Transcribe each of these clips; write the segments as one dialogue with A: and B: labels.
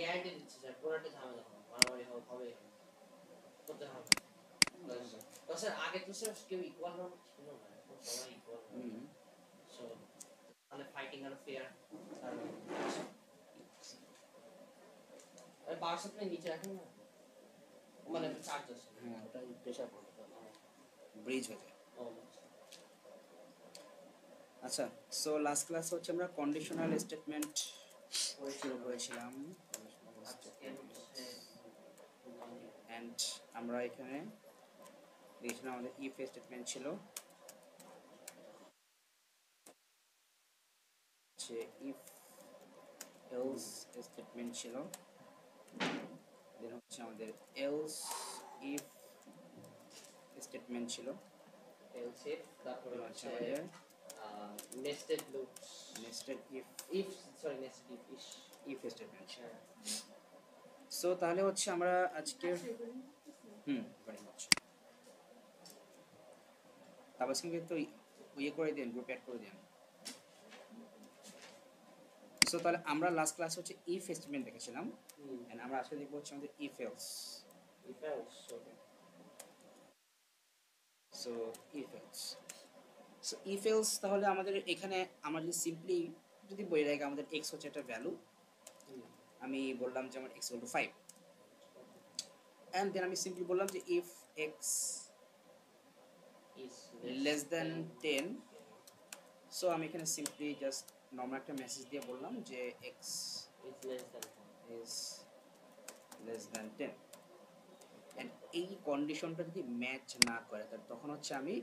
A: Guarantee দিচ্ছি sir, কোনো একটা ঝামেলা হবে, মারামারি হবে করতে হবে। তো স্যার আগে তো স্যার কেউ ইকুয়াল রাউন্ড ছিল না, এখন সবাই ইকুয়াল। সো তাহলে ফাইটিং আর ফেয়ার। আর পাওয়ার সাপ্লাই নিচে রাখেন না, মানে চার্জ আছে।
B: হ্যাঁ, ওটা প্রেসার পড়বে তো ব্রিজ হয়ে যায়। আচ্ছা, সো লাস্ট ক্লাস হচ্ছে আমরা কন্ডিশনাল স্টেটমেন্ট শুরু করেছিলাম, অ্যান্ড আমরা এখানে দেখছিলাম আমাদের ইফ স্টেটমেন্ট ছিল, যে ইফ এলস স্টেটমেন্ট ছিল, দেন হচ্ছে আমাদের এলস ইফ স্টেটমেন্ট ছিল,
A: এলস ইফ, তারপরে হচ্ছে
B: আমাদের
A: nested loops,
B: nested
A: nested
B: if statement ছিল। সো তাহলে হচ্ছে আমরা আজকে তারপর সঙ্গে তো ইয়ে করে দেন, গ্রুপ অ্যাড করে দেন। সো তাহলে আমরা লাস্ট ক্লাস হচ্ছে ইফ স্টেটমেন্ট দেখেছিলাম, এন্ড আমরা আজকে দেখব হচ্ছে আমাদের if else. So if else তাহলে আমাদের এখানে আমরা যদি সিম্পলি যদি বলি রাখি আমাদের x হচ্ছে একটা ভ্যালু, আমি বললাম যে আমার x = 5, এন্ড দেন আমি সিম্পলি বললাম যে if x is less than 10, so আমি এখানে সিম্পলি জাস্ট নরমাল একটা মেসেজ দিয়ে বললাম যে x is less than 10, and এই কন্ডিশনটা যদি ম্যাচ না করে তখন হচ্ছে আমি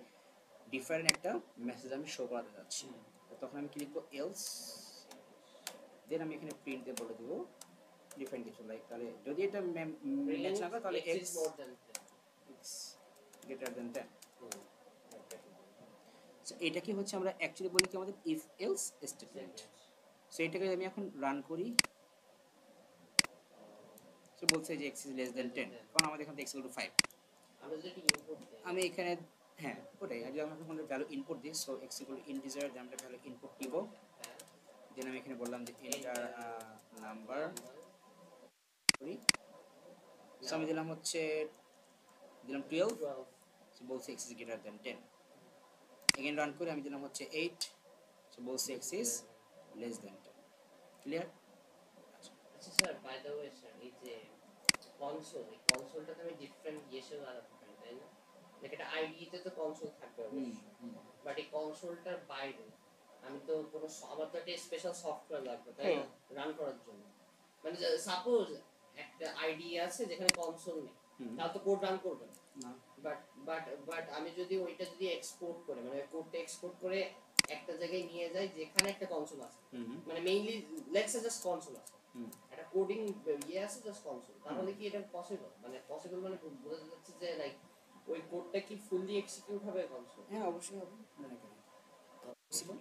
B: ডিফারেন্ট একটা মেসেজ আমি শো করাতে যাচ্ছি। তখন আমি কি লিখবো, এলস, দেন আমি এখানে প্রিন্ট দিয়ে বলে দিব ডিফারেন্ট কিছু, লাইক তাহলে যদি এটা ম্যাচ না করে তাহলে x greater than 10। সো এটা কি হচ্ছে আমরা অ্যাকচুয়ালি বলি কি আমাদের ইফ এলস স্টেটমেন্ট। সো এটাকে আমি এখন রান করি, সো বলছে যে x is less than 10, কারণ আমাদের এখানে x = 5। আমি এখানে হ্যাঁ ওটাই, যদি আমরা এখন ভ্যালু ইনপুট দিই, সো x = ইন্টিজার, দেন আমরা ভ্যালু ইনপুট দিব, দেন আমি এখানে বললাম যে এন্টার নাম্বার করি, সো আমি দিলাম 12, সো বলছে x is greater than 10। Again run করে আমি দিলাম 8, সো বলছে x is less than 10। Clear?
A: আচ্ছা sir, by the way sir, এই যে কনসোলটাতে আমি ডিফারেন্ট ইয়েসেও লাগাতে পারি, তাই না? লাইক এটা আইডিতে তো কনসোল থাকবে অবশ্যই, বাট এই কনসোলটার বাইরে আমি তো কোনো আমার তো একটা স্পেশাল সফটওয়্যার লাগবে, তাই না, রান করার জন্য। মানে সাপোজ একটা আইডি আছে যেখানে কনসোল নেই, তাহলে তো কোড রান করবে না। বাট আমি যদি ওইটা যদি এক্সপোর্ট করে, মানে কোডটা এক্সপোর্ট করে একটা জায়গায় নিয়ে যাই যেখানে একটা কনসোল আছে, মানে mainly let's say just console আছে, একটা কোডিং ইয়ে আছে জাস্ট কনসোল, তাহলে কি এটা পসিবল? মানে পসিবল মানে বোঝা যাচ্ছে যে লাইক ওই কোডটা কি ফুললি এক্সিকিউট হবে কনসোল?
B: হ্যাঁ অবশ্যই হবে, মানে কেন পসিবল।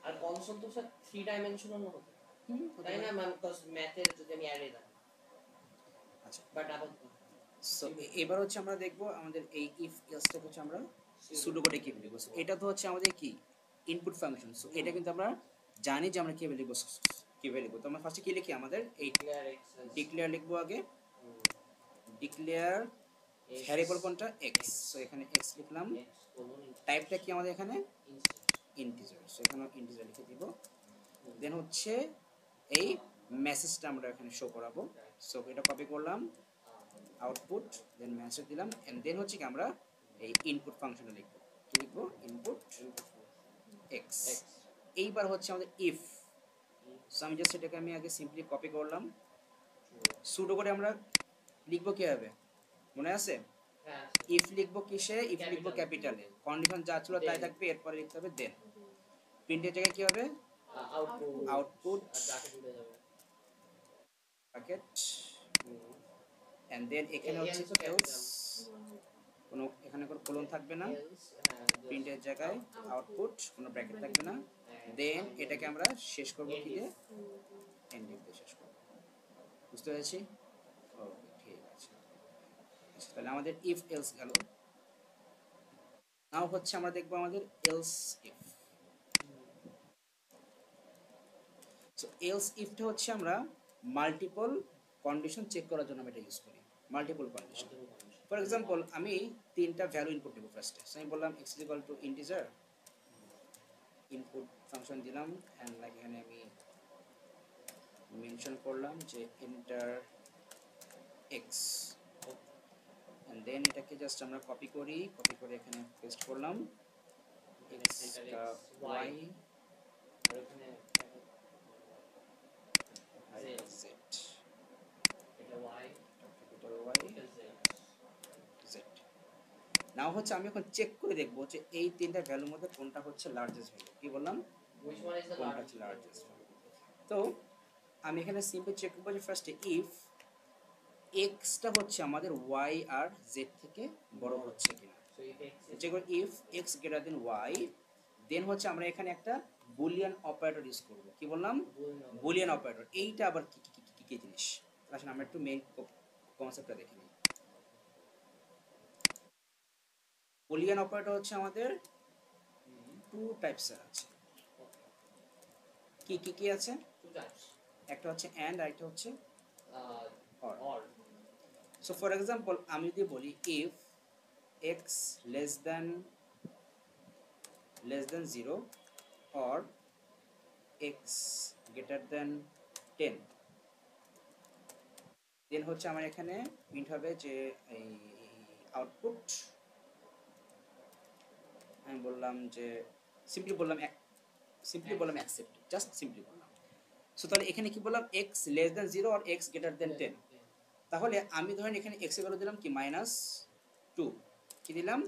A: আর কনসোল তো স্যার 3 ডাইমেনশনাল হবে, তাই না? মানে কজ ম্যাথের যদি আমি অ্যারে রাখি। আচ্ছা, বাট আবার
B: সো এবার হচ্ছে আমরা দেখব আমাদের এই ইফ এলসটা হচ্ছে আমরা সুডো কোডে কি লিখব। এটা তো হচ্ছে আমাদের কি ইনপুট ফাংশন, সো এটা কিন্তু আমরা জানি যে আমরা কিভাবে লিখব, তো আমরা ফার্স্টে কি লিখি, আমাদের এই ডিক্লেয়ার লিখব আগে, ডিক্লেয়ার ভ্যারিয়েবল কোনটা, x, সো এখানে x লিখলাম, টাইপটা কি আমাদের এখানে ইন্টিজার, সো এখানে ইন্টিজার লিখে দিব, দেন হচ্ছে এই মেসেজটা আমরা এখানে শো করাবো, সো এটা কপি করলাম, আউটপুট, দেন মেসেজ দিলাম, এন্ড দেন হচ্ছে কি আমরা এই ইনপুট ফাংশনে লিখবো, কি লিখবো, ইনপুট x। এইবার হচ্ছে আমাদের ইফ, সো আমি জাস্ট এটাকে আমি আগে সিম্পলি কপি করলাম, সুডো করে আমরা লিখবো কিভাবে মনে আছে, ইফ লিখবো কিসে, ইফ লিখবো ক্যাপিটালে, কন্ডিশন যা ছিল তাই থাকবে, এরপরে লিখতে হবে দেন, প্রিন্টের জায়গায় কি হবে, আউটপুট ব্র্যাকেট, এন্ড দেন এখানে হচ্ছে এলস, কোনো এখানে কোনো কোলন থাকবে না, প্রিন্টের জায়গায় আউটপুট, কোনো ব্র্যাকেট থাকবে না, দেন এটাকে আমরা শেষ করব কি দিয়ে, এন্ড দিয়ে শেষ করব। বুঝতে পেরেছি? ওকে, ঠিক আছে। আচ্ছা, তাহলে আমাদের ইফ এলস গেল। নাও হচ্ছে আমরা দেখব আমাদের এলস ইফ। সো এলস ইফটা হচ্ছে আমরা মাল্টিপল কন্ডিশন চেক করার জন্য আমি এটা ইউজ করি, মাল্টিপল কন্ডিশন। ফর এক্সাম্পল আমি তিনটা ভ্যালু ইনপুট দেবো ফার্স্টে, সো আমি বললাম x equal to integer, input function দিলাম অ্যান্ড লাইক এখানে আমি মেনশন করলাম যে এন্টার x, and then এটাকে জাস্ট আমরা কপি করে এখানে পেস্ট করলাম x টা y
A: আর ওখানে
B: z,
A: এটা y
B: capital Y
A: এটা z
B: z। নাও হচ্ছে আমি এখন চেক করে দেখবো যে এই তিনটা ভ্যালুর মধ্যে কোনটা হচ্ছে লার্জেস্ট ভ্যালু। কি বললাম?
A: which one is the
B: কোনটা হচ্ছে
A: largest
B: লার্জেস্ট ভ্যালু। তো আমি এখানে সিম্পল চেক করবো যে ফার্স্টে ইফ x টা হচ্ছে আমাদের y আর z থেকে বড় হচ্ছে কিনা।
A: so if x is
B: check করব if x greater than y, then হচ্ছে আমরা এখানে একটা বুলিয়ান অপারেটর ইউজ করব। কি বললাম?
A: boolean
B: Boolean operator. এইটা আবার কি জিনিস, আসলে আমরা একটু মেইন কনসেপ্টটা দেখে নিই। বুলিয়ান অপারেটর হচ্ছে আমাদের টু টাইপসের আছে। কি আছে?
A: two types
B: একটা হচ্ছে এন্ড আর একটা হচ্ছে or.
A: or
B: so for example আমি যদি বলি if x less than 0 or x greater than 10, দেন হচ্ছে আমার এখানে প্রিন্ট হবে যে এই আউটপুট আমি বললাম যে সিম্পলি বললাম অ্যাকসেপ্ট, জাস্ট সিম্পলি বললাম। সো তাহলে এখানে কি বললাম x less than 0 or x greater than 10, তাহলে আমি ধরেন এখানে x এর ভ্যালু দিলাম কি -2, কি দিলাম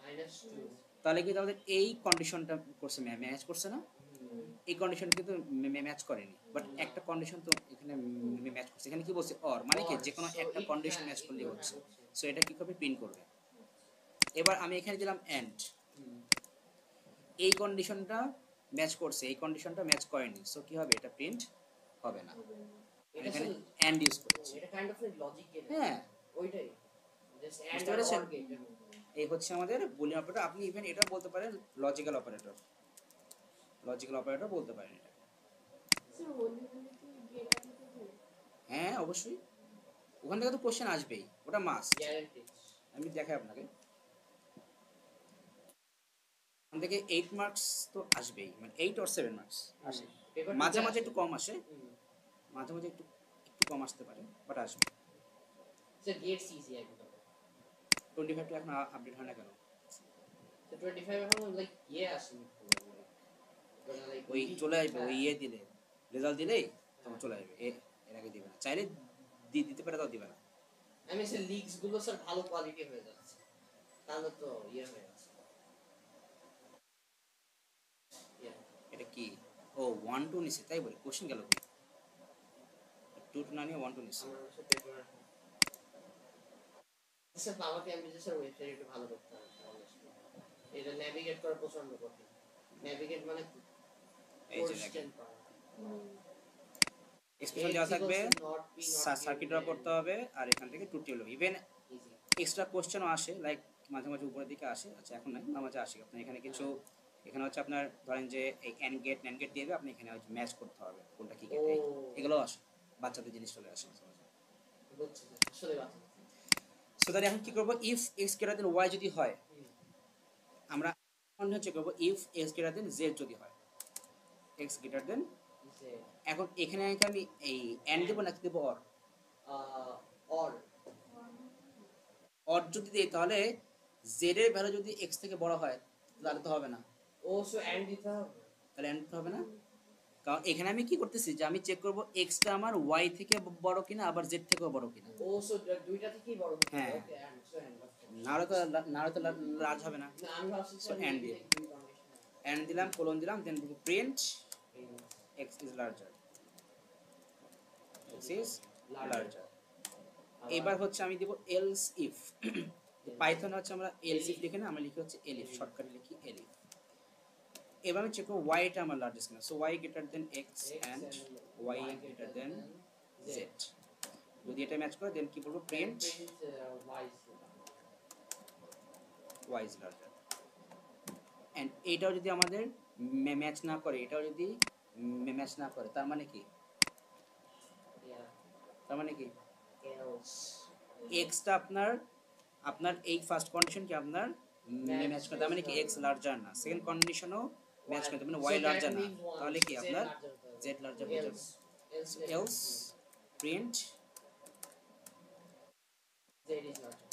A: -2
B: তাহলে কিন্তু আমাদের এই কন্ডিশনটা করছে ম্যাচ করছে না, এই কন্ডিশন কিন্তু ম্যাচ করেনি, বাট একটা কন্ডিশন তো এখানে ম্যাচ করছে। এখানে কি বলছে অর, মানে কি যে কোনো একটা কন্ডিশন ম্যাচ করলেই হচ্ছে। সো এটা কি করবে? প্রিন্ট করবে। এবার আমি এখানে দিলাম এন্ড, এই কন্ডিশনটা ম্যাচ করছে, এই কন্ডিশনটা ম্যাচ করেনি, সো কি হবে? এটা প্রিন্ট হবে না। এখানে এন্ড ইউজ করেছি।
A: এটা কাইন্ড অফ লজিক গেট
B: হ্যাঁ,
A: ওইটাই জাস্ট এন্ড
B: বুঝতে
A: আর
B: পেরেছেন?
A: অর গেট
B: এই হচ্ছে আমাদের বুলিয়ান অপারেটর। আপনি ইভেন এটা বলতে পারেন লজিক্যাল অপারেটর, বলতে পারেন এটা। হ্যাঁ অবশ্যই, ওখান থেকে তো কোশ্চেন আসবেই, ওটা মাস্ট।
A: গ্যারান্টি
B: আমি দেখাই আপনাকে, ওখান থেকে 8 মার্কস তো আসবেই, মানে 8 or 7 মার্কস আসে। মাঝে মাঝে একটু কম আসে, মাঝে মাঝে একটু কম আসতে পারে, বাট আসবে।
A: স্যার গেটস ইজি একদম
B: 25 টা এখন আপডেট হয় না কেন?
A: তো 25 এখন লাইক আসেনি
B: ওই চলে আসবে, ওই দিলে রেজাল্ট দিলেই তখন চলে আসবে, এর আগে দিবে না, চাইলে দিতে পারে, তাও দিবে না।
A: আমি স্যার লিগস গুলো স্যার ভালো কোয়ালিটি হয়ে যাচ্ছে, তাহলে তো হয়ে যাচ্ছে।
B: এটা কি? ও 1 2 নিছে, তাই বলে কোশ্চেন গেল 2 2 না নিয়ে 1 2 নিছে।
A: আমার কাছে পেপার স্যার বাবাকে আমি স্যার ওয়েবসাইট একটু ভালো করতে হবে honestly। এটা নেভিগেট করা পছন্দ করি, নেভিগেট মানে
B: এই যে দেখেন এক্সপ্রেশন দেওয়া থাকবে, সার্কিট ড্র করতে হবে, আর এখান থেকে টু টেবল। ইভেন এক্সট্রা কোশ্চেনও আসে, লাইক মাঝে মাঝে উপরের দিকে আসে, আচ্ছা এখন নাই, মাঝে আসে। আপনার এখানে কিছু, এখানে হচ্ছে আপনার ধরেন যে এই এন্ড গেট ন্যান্ড গেট দিয়ে আপনি এখানে হচ্ছে ম্যাচ করতে হবে কোনটা কি গেট, এগুলো আসে, বাচ্চাদের জিনিস চলে আসে মাঝে মাঝে।
A: বুঝছি আসলে বাচ্চা।
B: সো তাহলে এখন কি করব? If x greater than y যদি হয়, আমরা হচ্ছে করব if x greater than z যদি হয়, এক্স গ্রেটার দেন। এখন এখানে আমি এই এন্ড দেব নাকি দেব অর?
A: অর
B: অর যদি দেই তাহলে জেড এর ভ্যালু যদি এক্স থেকে বড় হয় তাহলে তো হবে না।
A: ও সো এন্ড দিতে হবে,
B: তাহলে এন্ড হবে না, কারণ এখানে আমি কি করতেছি যে আমি চেক করব এক্স টা আমার ওয়াই থেকে বড় কিনা আবার জেড থেকেও বড় কিনা।
A: ও সো দুইটা থেকেই বড় হবে।
B: হ্যাঁ,
A: ওকে এন্ড সো এন্ড
B: না হলে তো লার্জ হবে না।
A: না আমি ভাবছি
B: সো এন্ড দিই, এন্ড দিলাম, কোলন দিলাম, then print x is larger, x is larger। এবার হচ্ছে আমি দেব else if। পাইথন হচ্ছে আমরা else if লিখি না, আমরা লিখি হচ্ছে elif, শর্টকাটে লিখি elif। এবার আমি চেক করব y টা আমার লার্জেস্ট কিনা, so y greater than x and y greater than z। যদি এটা ম্যাচ করে দেন কি বলবো? Print y is larger। And এটাও যদি আমাদের ম্যাচ না করে, এটাও যদি ম্যাচ না করে, তার মানে কি? তার মানে কি
A: else
B: এক্সটা আপনার আপনার এই ফার্স্ট কন্ডিশন কি আপনার ম্যাচ করে, তার মানে কি এক্স লার্জার না, সেকেন্ড কন্ডিশনও ম্যাচ করে, মানে ওয়াই
A: so that
B: লার্জার না,
A: means one
B: তাহলে কি
A: z
B: আপনার
A: larger হতে হবে।
B: জেড লার্জার হয়ে যাবে।
A: else
B: else print
A: z is larger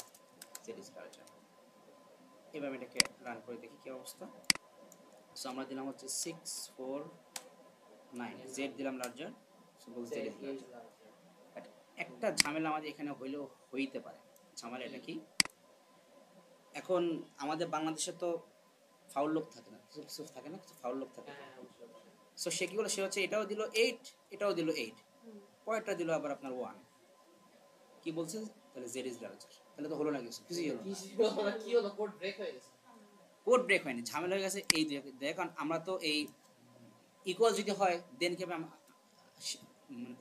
B: Z is larger. এবার আমি এটাকে রান করে দেখি কি অবস্থা। সো আমরা দিলাম হচ্ছে 6 4 9, জেড দিলাম larger, so ball
A: z
B: Z is
A: is
B: larger.
A: larger
B: but একটা ঝামেলা আমাদের এখানে হইলেও হইতে পারে। ঝামেলা এটা কি, এখন আমাদের বাংলাদেশে তো ফাউল লোক থাকে না, কিছু কিছু থাকে না, কিছু ফাউল লোক থাকে।
A: হ্যাঁ অবশ্যই অবশ্যই।
B: সো সে কি হলো, সে হচ্ছে এটাও দিল 8 এটাও দিল 8, পরেরটা দিল আবার আপনার 1, কি বলছে তাহলে জেড ইজ লার্জার, তাহলে তো হলো না, কিছু কিছুই হলো
A: কি হলো না, কি হলো, কোড ব্রেক হয়ে গেছে।
B: কোড ব্রেক হয়নি, ঝামেলা হয়ে গেছে এই দেখ, কারণ আমরা তো এই ইকুয়াল যদি হয় দেন কি হবে,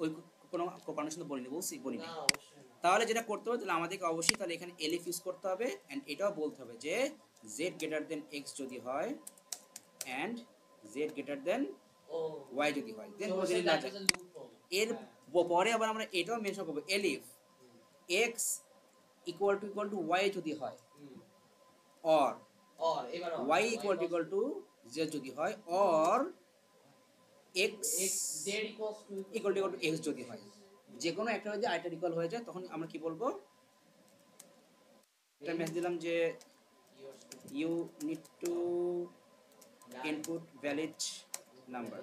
B: ওই কোনো কন্ডিশন তো বলিনি, বলিনি।
A: না অবশ্যই না।
B: তাহলে যেটা করতে হবে, তাহলে আমাদেরকে অবশ্যই তাহলে এখানে এলিফ ইউজ করতে হবে, অ্যান্ড এটাও বলতে হবে যে জেড গ্রেটার দেন এক্স যদি হয় অ্যান্ড জেড গ্রেটার দেন
A: ও
B: ওয়াই যদি হয়, দেন
A: so
B: কোনো জিনিস
A: that
B: না
A: was
B: যায়।
A: a loophole
B: এর
A: হ্যাঁ।
B: পরে আবার আমরা এটাও মেনশন করবো, এলিফ এক্স ইকুয়াল টু ওয়াই যদি হয়, অর
A: or এবার
B: ওয়াই ইকুয়াল টু জেড যদি হয়, or x
A: x z equals to
B: equal to x যদি হয়, যে কোনো একটা যদি আইটার ইকুয়াল হয়ে যায়, তখন আমরা কি বলবো, একটা মেসেজ দিলাম যে
A: yours to
B: you need to
A: that.
B: Input valid number,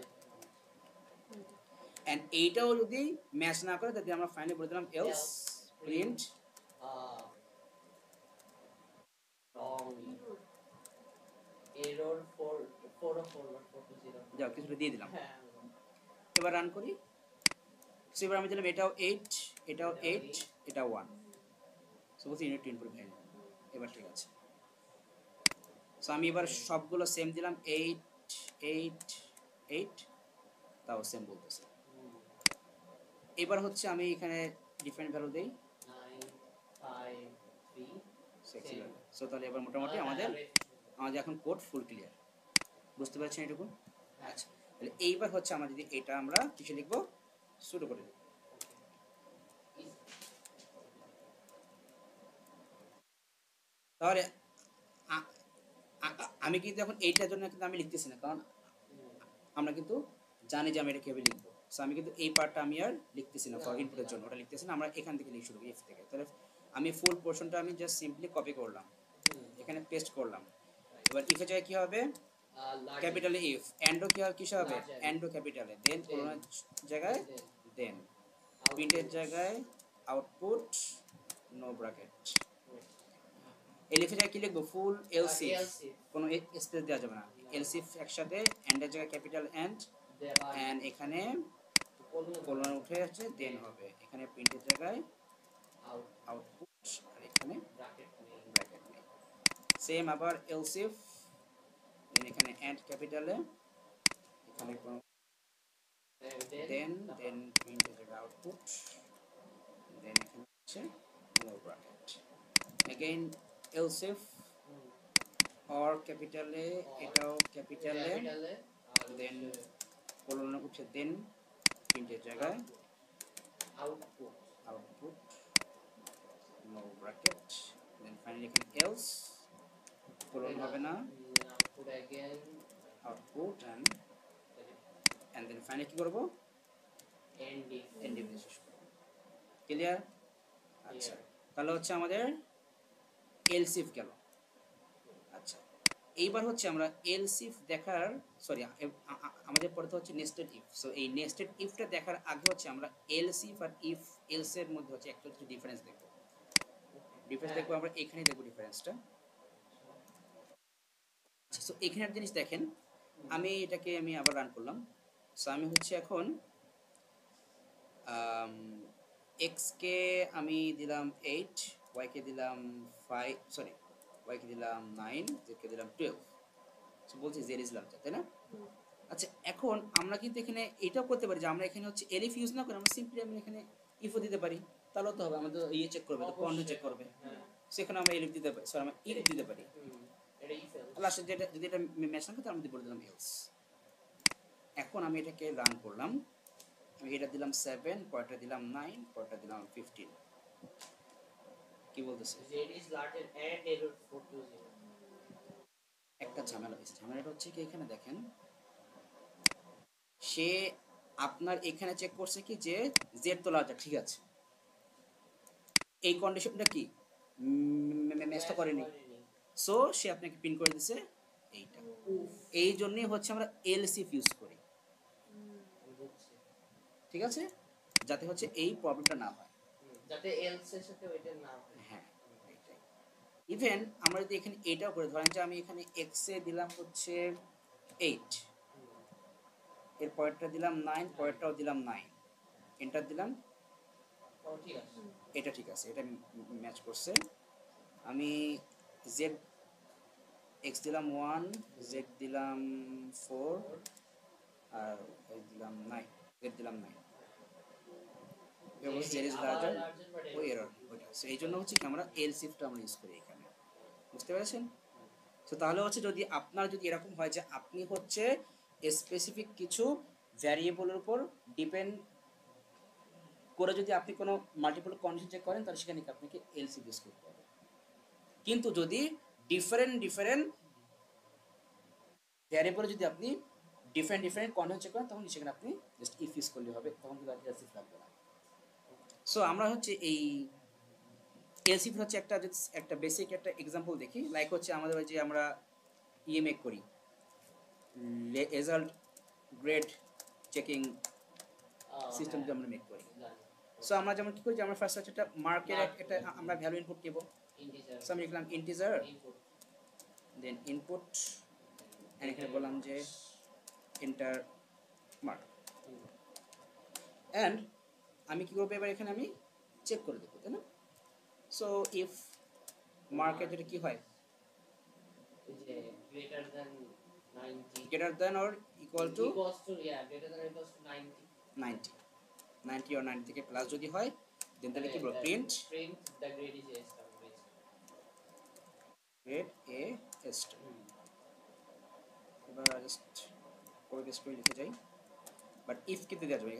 B: and এইটাও যদি ম্যাচ না করে তাহলে আমরা ফাইনালি বলে দিলাম else print
A: uh, wrong error 404
B: যাও কিছুটা দিয়ে দিলাম।
A: হ্যাঁ
B: এবার রান করি। সো এবার আমি দিলাম এটাও 8 এটাও 8 এটা 1, সো বলছি ইউনিট টু ইনপুট ভ্যালু, এবার ঠিক আছে। সো আমি এবার সবগুলো সেম দিলাম 8 8 8, তাও সেম বলতেছে। এবার হচ্ছে আমি এখানে ডিফারেন্ট ভ্যালু দেই
A: 9 5 3
B: সো তাহলে এবার মোটামুটি আমাদের এখন কোড ফুল ক্লিয়ার, বুঝতে পারছেন এটুকু? আচ্ছা, তাহলে এইবার হচ্ছে আমরা যদি এটা আমরা কিছু লিখবো, শুরু করে দিই। তাহলে আমি কিন্তু এখন এইটার জন্য কিন্তু আমি লিখতেছি না, কারণ আমরা কিন্তু জানি যে আমি এটা কিভাবে লিখবো। সো আমি কিন্তু এই পার্টটা আমি আর লিখতেছি না ফর ইনপুটের জন্য, ওটা লিখতেছি না, আমরা এখান থেকে লিখে শুরু এফ থেকে। তাহলে আমি ফুল পোর্শনটা আমি জাস্ট সিম্পলি কপি করলাম, এখানে পেস্ট করলাম। এবার ইফের জায়গায় কি হবে, ক্যাপিটালে ইফ, এন্ডও কি হবে, কিসে হবে, এন্ডও ক্যাপিটালে, দেন কোন জায়গায় দেন, প্রিন্টের জায়গায় আউটপুট নো ব্র্যাকেট। এলিফের জায়গায় কি লিখবো, ফুল এলসিফ, কোনো স্পেস দেওয়া যাবে না, এলসিফ একসাথে, এন্ডের জায়গায় ক্যাপিটাল এন্ড, এন্ড এখানে কোলন উঠে আছে, দেন হবে এখানে প্রিন্টের জায়গায় আউটপুট, আর এখানে ব্র্যাকেট নেই। সেম আবার এলসিফ, দেন এখানে এন্ড ক্যাপিটালে, এখানে কোনো দেন প্রিন্টের জায়গায় আউটপুট, দেন এখানে হচ্ছে no bracket, again elif or ক্যাপিটালে, এটাও ক্যাপিটালে, দেন কোলন উঠে, দেন প্রিন্টের জায়গায় output no bracket, then finally এখানে এলস, কোলন হবে না, আউটপুট এন্ড দেন ফাইনালি কি করব, এন্ড ইফ শেষ করব। ক্লিয়ার? আচ্ছা, তাহলে হচ্ছে আমাদের এলসিফ গেল। আচ্ছা, এইবার হচ্ছে আমরা এলসিফ দেখার, সরি আমাদের পড়তে হচ্ছে নেস্টেড ইফ। সো এই নেস্টেড ইফটা দেখার আগে হচ্ছে আমরা এলসিফ আর ইফ এলস এর মধ্যে হচ্ছে একটা কিছু ডিফারেন্স দেখব। ডিফারেন্স দেখবো আমরা এখানে দেখব ডিফারেন্সটা। সো এখানে একটা জিনিস দেখেন, আমি এটাকে আমি আবার রান করলাম। সো আমি হচ্ছে এখন এক্স কে আমি দিলাম 8, ওয়াই কে দিলাম 5, সরি ওয়াই কে দিলাম 9, জেড কে দিলাম 12। সো বলছি জেড ইজ লার্জার, তাই না? আচ্ছা, এখন আমরা কিন্তু এখানে এটাও করতে পারি যে আমরা এখানে হচ্ছে এলিফ ইউজ না করে আমরা সিম্পলি আমি এখানে ইফও দিতে পারি, তাহলে তো হবে, আমাদের ইয়ে চেক করবে, তো কন্ড চেক করবে, সেখানে আমরা এলিফ দিতে পারি, সরি আমরা ইফ দিতে পারি। লাস্টে যেটা যদি এটা ম্যাচ না করে আমরা বলে দিলাম এলস। এখন আমি এটাকে রান করলাম, আমি এটা দিলাম 7, পরেরটা দিলাম 9, পরেরটা দিলাম 15। কি বলতেছে?
A: Z is larger and error 420.
B: একটা ঝামেলা হয়েছে। ঝামেলাটা হচ্ছে কি, এখানে দেখেন সে আপনার এখানে চেক করছে কি যে জেড তো লার্জার, ঠিক আছে, এই কন্ডিশনটা কি ম্যাচটা করেনি, সো সে আপনাকে পিন করে দিছে এইটা। এই জন্যই হচ্ছে আমরা এলসিএফ ইউজ করি, ঠিক আছে, যাতে হচ্ছে এই প্রবলেমটা না হয়,
A: যাতে এলস এর সাথে ওইটা না হয়।
B: হ্যাঁ এইটাই। ইভেন আমরা যদি এখানে এটাও করে ধরেন যে আমি এখানে এক্স এ দিলাম হচ্ছে 8, এর পরেরটা দিলাম 9, পরেরটাও দিলাম 9, এন্টার দিলাম,
A: ঠিক আছে,
B: এটা ঠিক আছে, এটা ম্যাচ করছে। আমি জেড এক্স দিলাম 1, জেড দিলাম 4, আর এই দিলাম 9, জেড দিলাম 9, জেড ইজ লার্জার, ওই এরর ওইটা। সো এই জন্য হচ্ছে কি আমরা এলসিএফটা আমরা ইউজ করি এখানে, বুঝতে পেরেছেন? তো তাহলে হচ্ছে যদি আপনার যদি এরকম হয় যে আপনি হচ্ছে স্পেসিফিক কিছু ভ্যারিয়েবলের উপর ডিপেন্ড করে যদি আপনি কোনো মাল্টিপল কন্ডিশন চেক করেন, তাহলে সেখানে আপনাকে এলসি ইউজ করতে হবে। কিন্তু যদি ডিফারেন্ট ভ্যারিয়েবলে যদি আপনি ডিফারেন্ট কন্ডিশন চেক করেন, তখন সেখানে আপনি জাস্ট ইফ ইউজ করলে হবে, তখন কিন্তু আর এলসি লাগবে না। সো আমরা হচ্ছে এই এলসি হচ্ছে একটা বেসিক একটা এক্সাম্পল দেখি। লাইক হচ্ছে আমাদের ওই যে আমরা ইএমএ করি, রেজাল্ট গ্রেড চেকিং সিস্টেম যে আমরা মেক করি। সো আমরা যেমন কি করি যে আমরা ফার্স্ট হচ্ছে একটা মার্কের একটা আমরা ভ্যালু ইনপুট দেব। সো আমি লিখলাম ইন্টিজার, দেন ইনপুট, এন্ড এখানে বললাম যে এন্টার মার্ক, এন্ড আমি কি করব এবার এখানে আমি চেক করে দেবো, তাই না? সো ইফ মার্কের যেটা কি হয়, greater than or equal to 90 or 90 থেকে প্লাস যদি হয়, দেন তাহলে কি বলবো, print
A: the grade is A star,
B: grade A star। এবার জাস্ট কপি পেস্ট করে লিখে যাই, বাট ইফ কিন্তু দেওয়া যাবে,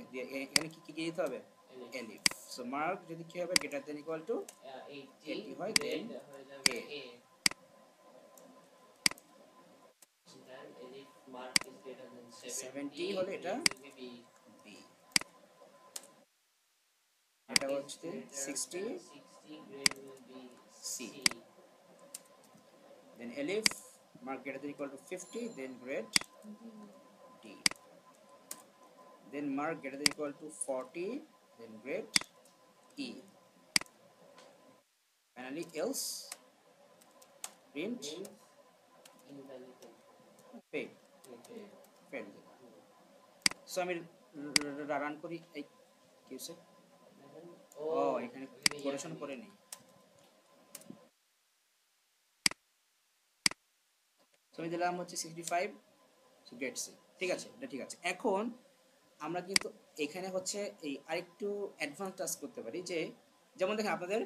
B: এখানে কি দিতে হবে, elif। সো মার্ক যদি কি হবে, greater than equal to 80 হয়, দেন A।
A: mark is greater than
B: 70 হলে এটা B, এটা হচ্ছে 60,
A: grade will be
B: C। Then elif mark greater than equal to 50, then grade D। Then mark greater than equal to 40, then grade E। Finally else print fail। So আমি run করি, এই কি হচ্ছে, ও এখানে কোরেকশন করে নেই। সো আমি দিলাম হচ্ছে 65, সো গেট সি, ঠিক আছে, এটা ঠিক আছে। এখন আমরা কিন্তু এখানে হচ্ছে এই আরেকটু অ্যাডভান্স টাস্ক করতে পারি, যে যেমন দেখেন আপনাদের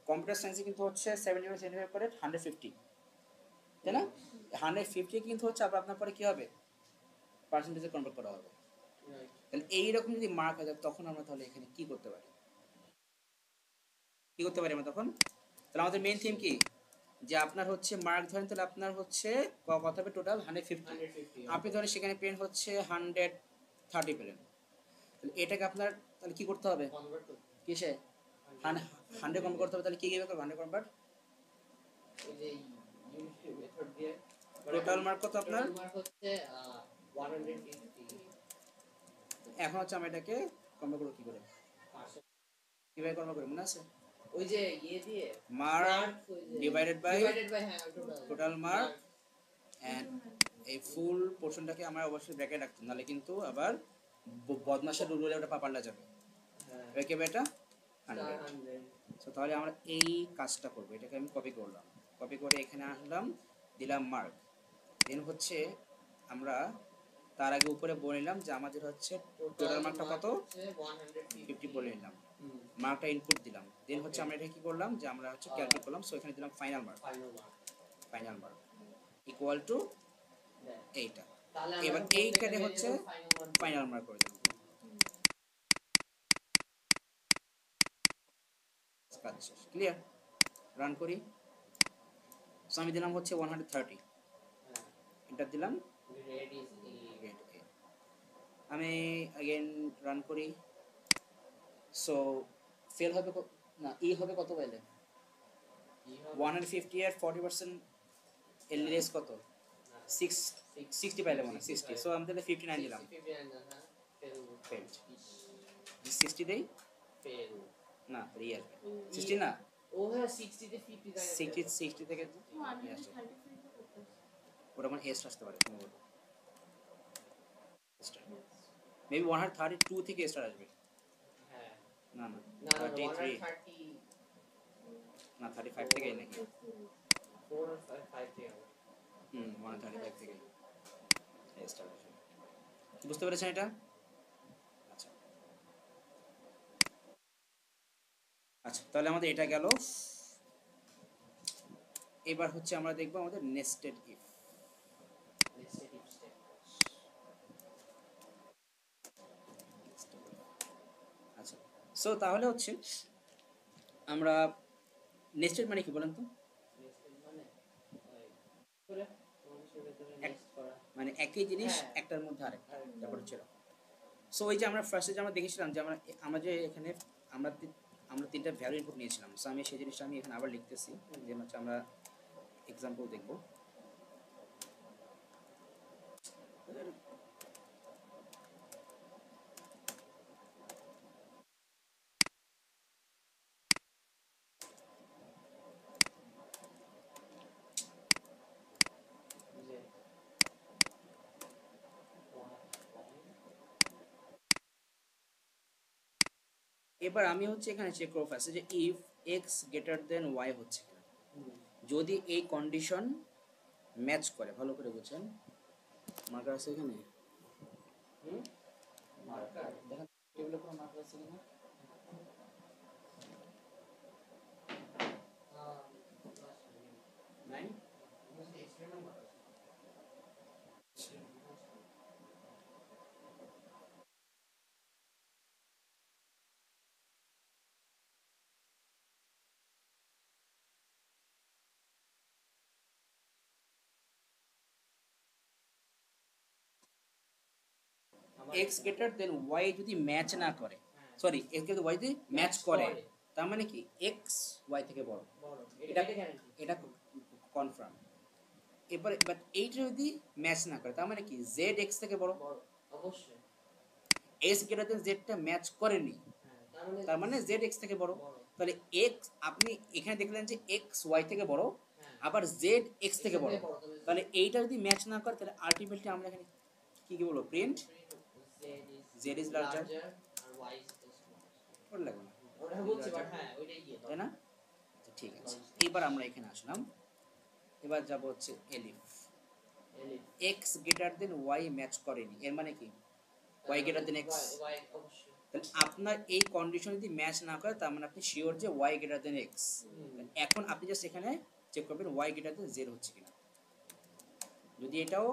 B: কম্পিউটার সায়েন্সে কিন্তু হচ্ছে 70% করে 150, তাই না? 150 কিন্তু হচ্ছে আবার আপনার পরে কি হবে, পার্সেন্টেজে কনভার্ট করা হবে। তাহলে এইরকম যদি মার্ক হয়, তখন আমরা তাহলে এখানে কি করতে পারি, আমরা তখন? তাহলে আমাদের মেইন থিম কি, যে আপনার হচ্ছে মার্ক ধরেন, তাহলে আপনার হচ্ছে কত হবে টোটাল 150, আপনি ধরেন সেখানে পেন হচ্ছে 130 পেলেন, তাহলে এটাকে আপনার তাহলে কি করতে হবে, কিসে 100 কনভার্ট করতে হবে। তাহলে কি গিয়ে করবে 100 কনভার্ট, টোটাল মার্ক কত আপনার, এখন হচ্ছে আমরা এটাকে কনভার্ট করব কি করে, কিভাবে কনভার্ট করব মনে আছে,
A: ওই যে ইয়ে দিয়ে
B: mark divided by total mark, and এই ফুল পোরশনটাকে আমরা অবশ্যই ব্র্যাকেট রাখতে, নালে কিন্তু আবার বদমাশের রুল হলে ওটা পাল্টা যাবে। ওকে বেটা 100। সো তাহলে আমরা এই কাজটা করব, এটাকে আমি কপি করলাম, কপি করে এখানে আনলাম, দিলাম মার্ক, দেন হচ্ছে আমরা তার আগে উপরে বলে নিলাম যে আমাদের হচ্ছে টোটাল মার্কটা কত 150 বলে নিলাম, মার্কটা ইনপুট দিলাম, দেন হচ্ছে আমরা এটা কি করলাম যে আমরা হচ্ছে ক্যালকুলেট করলাম। সো এখানে দিলাম ফাইনাল মার্ক ইকুয়াল টু এইটা। এবার এইখানে হচ্ছে ফাইনাল মার্ক করে দিলাম। কাজ শেষ। ক্লিয়ার? রান করি। সো আমি দিলাম হচ্ছে 130, এন্টার দিলাম।
A: গ্রেড ইজ ই।
B: আমি अगेन রান করি। সো ফেল হবে না, ই হবে কত পাইলে? 150 এর 40% এল রেস কত? 60 পাইলে মনে 60। সো আমি তাহলে 59 দিলাম।
A: 59 না, হ্যাঁ ফেল।
B: 60 দেই
A: ফেল
B: না, 3 আসবে 60 না।
A: ও হ্যাঁ 60 তে 50 থাকে।
B: 60 থেকে ওটা মানে এস আসতে পারে সম্ভবত। মেবি 132 থেকে স্টার আসবে।
A: হ্যাঁ
B: না না
A: না
B: 33
A: 130
B: না 35 থেকে নাকি?
A: 4 আর 5 থেকে
B: 135 থেকে স্টার আসবে। বুঝতে পেরেছেন এটা? আচ্ছা আচ্ছা, তাহলে আমাদের এটা গেল। এবার হচ্ছে আমরা দেখব আমাদের নেস্টেড ইফ। আচ্ছা, সো তাহলে হচ্ছে আমরা নেস্টেড মানে কি বলেন তো? মানে একই জিনিস একটার মধ্যে আরেকটা, ব্যাপার হচ্ছে এরকম। সো ওই যে আমরা ফার্স্টে যে আমরা দেখেছিলাম যে আমরা যে এখানে আমরা তিনটা ভ্যালু ইনপুট নিয়েছিলাম। সো আমি সেই জিনিসটা আমি এখানে আবার লিখতেছি, যে হচ্ছে আমরা এক্সাম্পল দেখব। এবার আমি হচ্ছে এখানে চেক করব ফার্স্টে যে if x greater than y হচ্ছে কিনা। যদি এই কন্ডিশন ম্যাচ করে, ভালো করে বুঝছেন, মার্কার আছে এখানে,
A: মার্কার
B: দেখেন টেবিলের উপর মার্কার আছে কিনা। নাই? এক্স গ্রেটার দেন ওয়াই যদি ম্যাচ না করে, সরি এক্স গ্রেটার ওয়াই যদি ম্যাচ করে, তার মানে কি এক্স ওয়াই থেকে বড়, এটা কনফার্ম। এবার বাট এইটা যদি ম্যাচ না করে, তার মানে কি জেড এক্স থেকে বড়।
A: অবশ্যই
B: এক্স গ্রেটার দেন জেডটা ম্যাচ করেনি, তার মানে জেড এক্স থেকে বড়। তাহলে এক্স আপনি এখানে দেখলেন যে এক্স ওয়াই থেকে বড়, আবার জেড এক্স থেকে বড়। তাহলে এইটা যদি ম্যাচ না করে, তাহলে আলটিমেটলি আমরা এখানে কি কি বলবো? প্রিন্ট জেড ইজ লার্জার
A: আর ওয়াই ইজ স্মলার।
B: ওটা লাগবে না,
A: ওটা বলছি বাট হ্যাঁ ওইটাই গিয়ে
B: তাই না? আচ্ছা ঠিক আছে, এবার আমরা এখানে আসলাম। এবার যাব হচ্ছে elif. X greater than y match করেনি, এর মানে কি y greater than x.
A: Y অবশ্যই।
B: তাহলে আপনার এই কন্ডিশন যদি ম্যাচ না করে, তার মানে আপনি শিওর যে ওয়াই গ্রেটার দেন এক্স। এখন আপনি জাস্ট এখানে চেক করবেন ওয়াই গ্রেটার দেন জেড হচ্ছে কিনা। যদি এটাও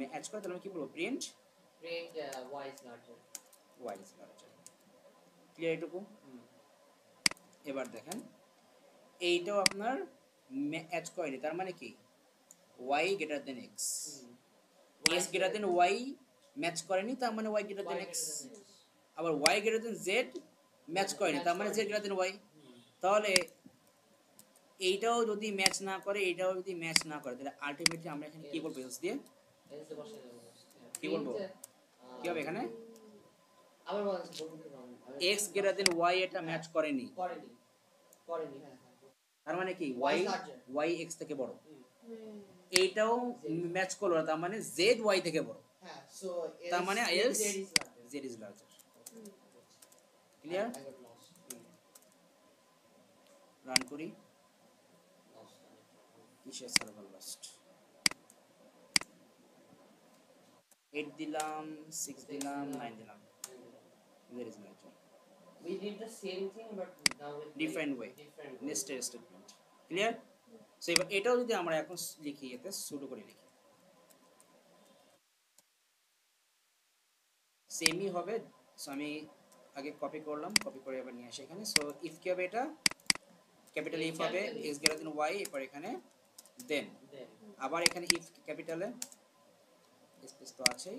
B: ম্যাচ করে, তাহলে আমি কি বলবো? Print
A: y is larger.
B: Y is larger. Clear এটুকু? এবার দেখেন এইটাও আপনার ম্যাচ করেনি, তার মানে কি y greater than x. X greater than y match করেনি, তার মানে ওয়াই গ্রেটার দেন এক্স। আবার y greater than z match করেনি, তার মানে জেড গ্রেটার দেন ওয়াই। তাহলে এইটাও যদি ম্যাচ না করে, এইটাও যদি ম্যাচ না করে, তাহলে আলটিমেটলি আমরা এখানে কি বলবো? এলস দিয়ে কি বলবো? কি হবে এখানে?
A: আবার
B: এক্স গ্রেটার দেন ওয়াই এটা ম্যাচ করেনি, তার মানে কি ওয়াই এক্স থেকে বড়। এইটাও ম্যাচ করলো না, তার মানে জেড ওয়াই থেকে বড়। তার মানে else Z is larger. Clear? Run করি। কিসের সার্ভার লস্ট? 8 দিলাম, 6 দিলাম, 9 দিলাম। There is larger.
A: We did the same thing but now with
B: Different way.
A: Different
B: Nested statement. Clear? So এবার এটাও যদি আমরা এখন লিখি, এতে সুডো করে লিখি, সেমই হবে। সো আমি আগে কপি করলাম, কপি করে এবার নিয়ে আসি এখানে। সো ইফ কি হবে, এটা ক্যাপিটাল ইফ হবে x গ্রেটার দেন y, এরপর এখানে দেন আবার এখানে ইফ ক্যাপিটালে স্পেস তো আছেই,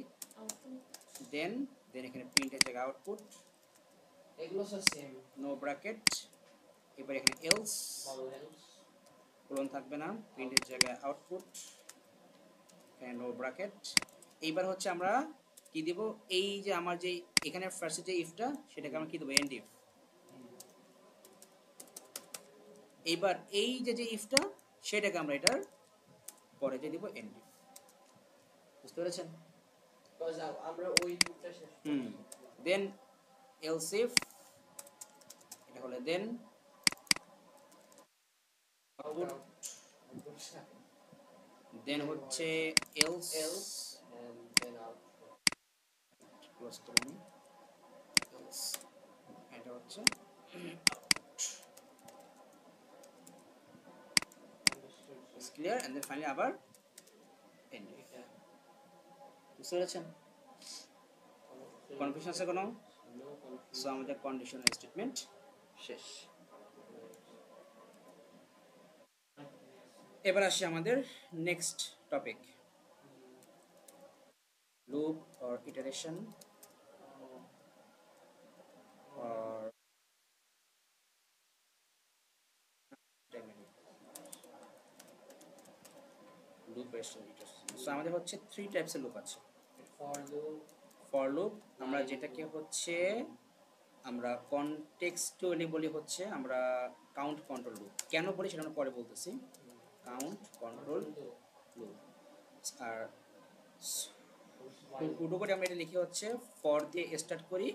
B: দেন এখানে প্রিন্টের জায়গায় আউটপুট,
A: এগুলো সব সেম,
B: নো ব্র্যাকেট, এবার এখানে এলস,
A: বড় হেল্পস,
B: কোলন থাকবে না, প্রিন্টের জায়গায় আউটপুট, এখানে নো ব্র্যাকেট। এইবার হচ্ছে আমরা কি দিব, এই যে আমার যে এখানে ফার্স্টে যে ইফটা সেটাকে আমরা কি দেবো, এন্ড ইফ। এইবার এই যে ইফটা সেটাকে আমরা এটার পরে যে দিব এন্ড ইফ। বুঝতে পেরেছেন?
A: কজ আমরা ওই দুটো শেষ
B: দেন এলস ইফ, এটা হলো দেন আউটপুট, দেন হচ্ছে else
A: else and then output,
B: close করুন, এলস, এটা হচ্ছে ক্লিয়ার, এন্ড দেন ফাইনালি আবার এন্ড ইফ। বুঝতে পেরেছেন? কনফিউশন আছে কোনো? সো আমাদের কন্ডিশনাল স্টেটমেন্ট শেষ। এবার আসি আমাদের next topic, loop or iteration or loop ration iteration. So আমাদের হচ্ছে 3 টাইপসের লুপ আছে। ফর লুপ আমরা যেটাকে হচ্ছে আমরা কনটেক্সচুয়ালি বলি, হচ্ছে আমরা কাউন্ট কন্ট্রোল লুপ। কেন বলি সেটা আমরা পরে বলতেছি। Count control loop. আর সুডো কোডে আমরা এটা লিখে হচ্ছে ফর দিয়ে স্টার্ট করি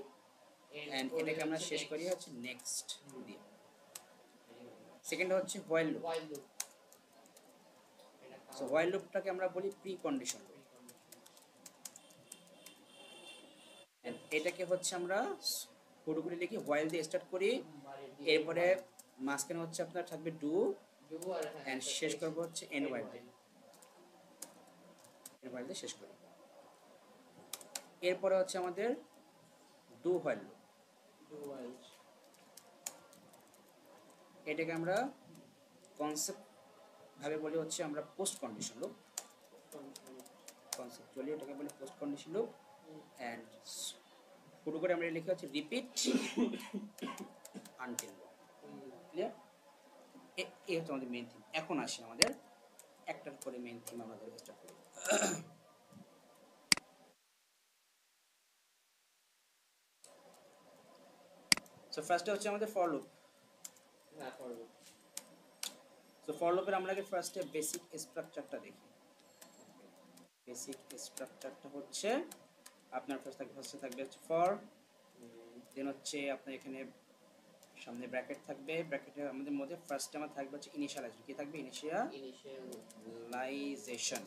B: এন্ড এটাকে আমরা শেষ করি হচ্ছে নেক্সট দিয়ে। সেকেন্ড হচ্ছে হোয়াইল লুপ। সো হোয়াইল লুপটাকে আমরা বলি প্রি কন্ডিশন লুপ। এটাকে হচ্ছে আমরা সুডো কোডে লিখি হোয়াইল দিয়ে স্টার্ট করি, এরপরে মাঝখানে হচ্ছে আপনার থাকবে ডু এন্ড শেষ করব হচ্ছে এন্ড হোয়াইল দিয়ে। এন্ড হোয়াইল দিয়ে শেষ করি। এরপরে হচ্ছে আমাদের ডু হোয়াইল লুপ। এটাকে আমরা কনসেপ্ট ভাবে বলি হচ্ছে আমরা পোস্ট কন্ডিশন লুপ। কনসেপ্টুয়ালি এটাকে বলি পোস্ট কন্ডিশন লুপ এন্ড শুরু করে আমরা লিখে হচ্ছে রিপিট আনটিল লুপ। ক্লিয়ার? এই হচ্ছে আমাদের মেইন থিম। এখন আসি আমাদের একটার পরে মেইন থিম আমরা ধরে স্টার্ট করি। সো ফার্স্টে হচ্ছে আমাদের ফর লুপ। সো ফর লুপের আমরা আগে ফার্স্টে বেসিক স্ট্রাকচারটা দেখি। বেসিক স্ট্রাকচারটা হচ্ছে আপনার ফার্স্টে থাকবে হচ্ছে ফর, দেন হচ্ছে আপনার এখানে সামনে ব্র্যাকেট থাকবে, ব্র্যাকেটের আমাদের মধ্যে ফার্স্টে আমার থাকবে হচ্ছে ইনিশিয়ালাইজেশন। কি থাকবে? ইনিশিয়ালাইজেশন।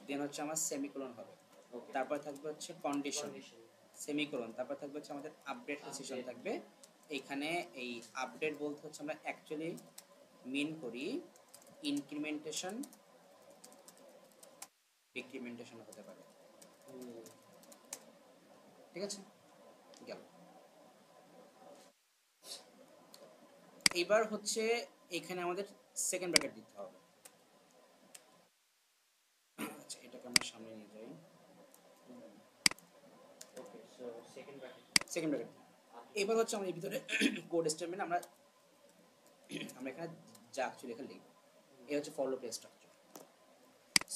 B: দেন হচ্ছে আমার সেমিকোলন হবে, তারপর থাকবে হচ্ছে কন্ডিশন, সেমিকোলন, তারপর থাকবে হচ্ছে আমাদের আপডেট সেশন থাকবে। এখানে এই আপডেট বলতে হচ্ছে আমরা অ্যাকচুয়ালি মিন করি ইনক্রিমেন্টেশন, ডিক্রিমেন্টেশন হতে পারে। ঠিক আছে, গেল। এবার হচ্ছে এখানে আমাদের সেকেন্ড ব্র্যাকেট দিতে হবে। আচ্ছা, এটাকে আমরা সামনে নিয়ে যাই। ওকে, সো সেকেন্ড ব্র্যাকেট। এবার হচ্ছে আমরা এর ভিতরে কোড স্টেটমেন্ট আমরা এখানে যা অ্যাকচুয়ালি এখানে লিখব। এই হচ্ছে ফর লুপের স্ট্রাকচার।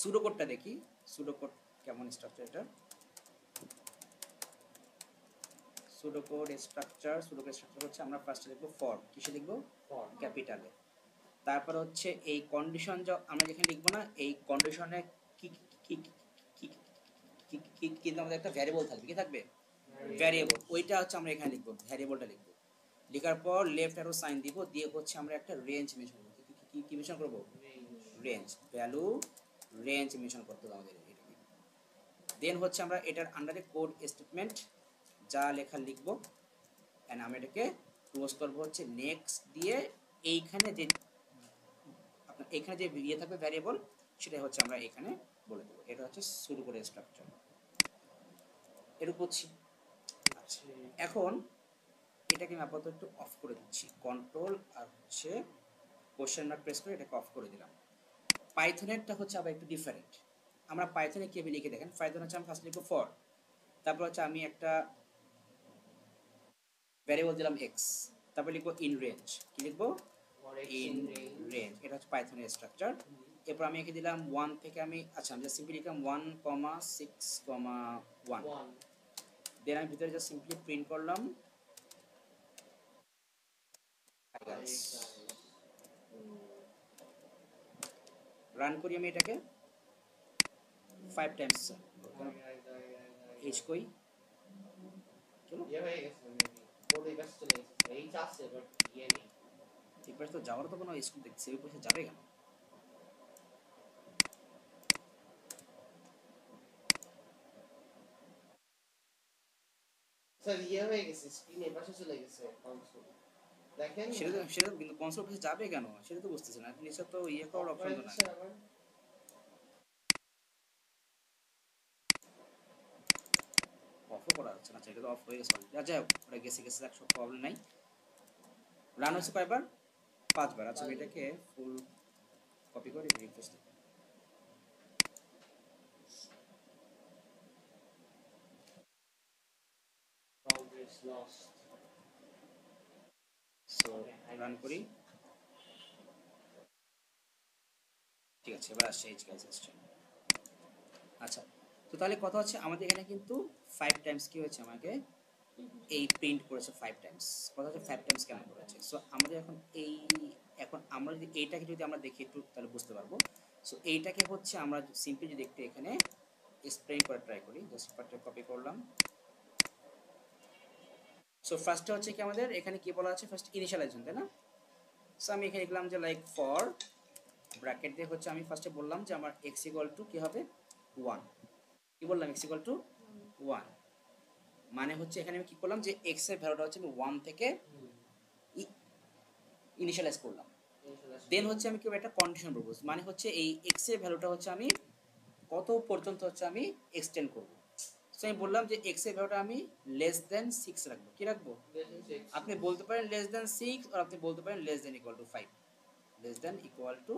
B: সুডো কোডটা দেখি, সুডো কোড কেমন স্ট্রাকচার এটা। সুডো কোড স্ট্রাকচার হচ্ছে আমরা ফার্স্টে লিখব ফর। কিসে লিখব? ফর, ক্যাপিটালে। তারপর হচ্ছে এই কন্ডিশন আমরা যেখানে লিখব না, এই কন্ডিশনে কি কিন্তু আমাদের একটা ভ্যারিয়েবল থাকবে। কি থাকবে? ভ্যারিয়েবল। ওইটা হচ্ছে আমরা এখানে লিখব, ভ্যারিয়েবলটা লিখব। লেখার পর লেফট অ্যারো সাইন দিব, দিয়ে হচ্ছে আমরা একটা রেঞ্জ মেনশন করব। কি মেনশন করব? রেঞ্জ, ভ্যালু রেঞ্জ মেনশন করতে হবে আমাদের এটাকে। দেন হচ্ছে আমরা এটার আন্ডারে কোড স্টেটমেন্ট যা লেখা লিখব এন্ড আমরা এটাকে ক্লোজ করব হচ্ছে নেক্সট দিয়ে। এইখানে যে আপনার এখানে যে ইয়ে থাকবে ভ্যারিয়েবল, সেটা হচ্ছে আমরা এখানে বলে দেব। এটা হচ্ছে শুরু করে স্ট্রাকচার। এরকম হচ্ছে। আচ্ছা, এখন এটাকে আমি আপাতত একটু অফ করে দিচ্ছি, কন্ট্রোল আর হচ্ছে কোশ্চেন মার্ক প্রেস করে এটাকে অফ করে দিলাম। পাইথনেরটা হচ্ছে আবার একটু ডিফারেন্ট। আমরা পাইথনে কিভাবে লিখে দেখেন, পাইথন হচ্ছে আমি ফার্স্ট লিখবো ফর, তারপর হচ্ছে আমি একটা ভ্যারিয়েবল দিলাম এক্স, তারপর লিখবো ইন রেঞ্জ, কি লিখবো
A: for x
B: in
A: in range
B: range, এটা হচ্ছে পাইথনের স্ট্রাকচার। এরপর আমি এখানে দিলাম 1 থেকে আমি আচ্ছা আমি জাস্ট সিম্পলি লিখলাম 1,6,1,
A: 1
B: দেন আমি ভিতরে জাস্ট সিম্পলি প্রিন্ট করলাম রান করি আমি এটাকে 5 টাইমস এইচ কই চলো
A: ইয়ে হয়ে গেছে মেবি কোড এই পাশে চলে গেছে এইচ আছে বাট ইয়ে নেই
B: এই পাশে তো যাওয়ার তো কোনো স্কুল দেখছি, ওই পাশে যাবে কেন?
A: স্যার ইয়ে হয়ে গেছে স্ক্রিন এই পাশে চলে গেছে কনসোল দেখেন
B: সেটা কিন্তু কনসোল পাশে যাবে কেন সেটা তো বুঝতেছি না, নিচে তো ইয়ে করার অপশন তো নাই। অফও করা যাচ্ছে না, সেটা তো অফ হয়ে গেছে অলরেডি। যাই হোক ওটা গেছে গেছে, একশো প্রবলেম নাই। রান হচ্ছে কয়বার? 5 বার। আচ্ছা আমি এটাকে ফুল কপি করে রিফ্রেশ দিই।
A: progress lost
B: সো রান করি, ঠিক আছে এবার আসছে এইচ গাইস আসছে। আচ্ছা তো তাহলে কথা হচ্ছে আমাদের এখানে কিন্তু 5 টাইমস কি হয়েছে, আমাকে এই প্রিন্ট করেছে 5 টাইমস। কথা হচ্ছে 5 টাইমস কেন করেছে? সো আমাদের এখন এখন আমরা যদি এইটাকে যদি আমরা দেখি একটু তাহলে বুঝতে পারবো। সো এইটাকে হচ্ছে আমরা সিম্পলি যদি একটু এখানে স্প্রেইং করে ট্রাই করি, জাস্ট পার্টটা কপি করলাম। সো ফার্স্টে হচ্ছে কি আমাদের এখানে কি বলা আছে, ফার্স্ট ইনিশিয়ালাইজেশন, তাই না? সো আমি এখানে লিখলাম যে লাইক ফর ব্র্যাকেট দিয়ে হচ্ছে আমি ফার্স্টে বললাম যে আমার এক্স ইকুয়াল টু কি হবে 1, কি বললাম এক্স ইকুয়াল টু 1, মানে হচ্ছে এখানে আমি কি করলাম যে এক্স এর ভ্যালুটা হচ্ছে আমি 1 থেকে ইনিশিয়ালাইজ করলাম। দেন হচ্ছে আমি কি একটা কন্ডিশন প্রপোজ, মানে হচ্ছে এই এক্স এর ভ্যালুটা হচ্ছে আমি কত পর্যন্ত হচ্ছে আমি এক্সটেন্ড করব। সো আমি বললাম যে এক্স এর ভ্যালুটা আমি লেস দেন 6 রাখবো, কি রাখবো? আপনি বলতে পারেন লেস দেন 6 আর আপনি বলতে পারেন less than equal two 5, less than equal two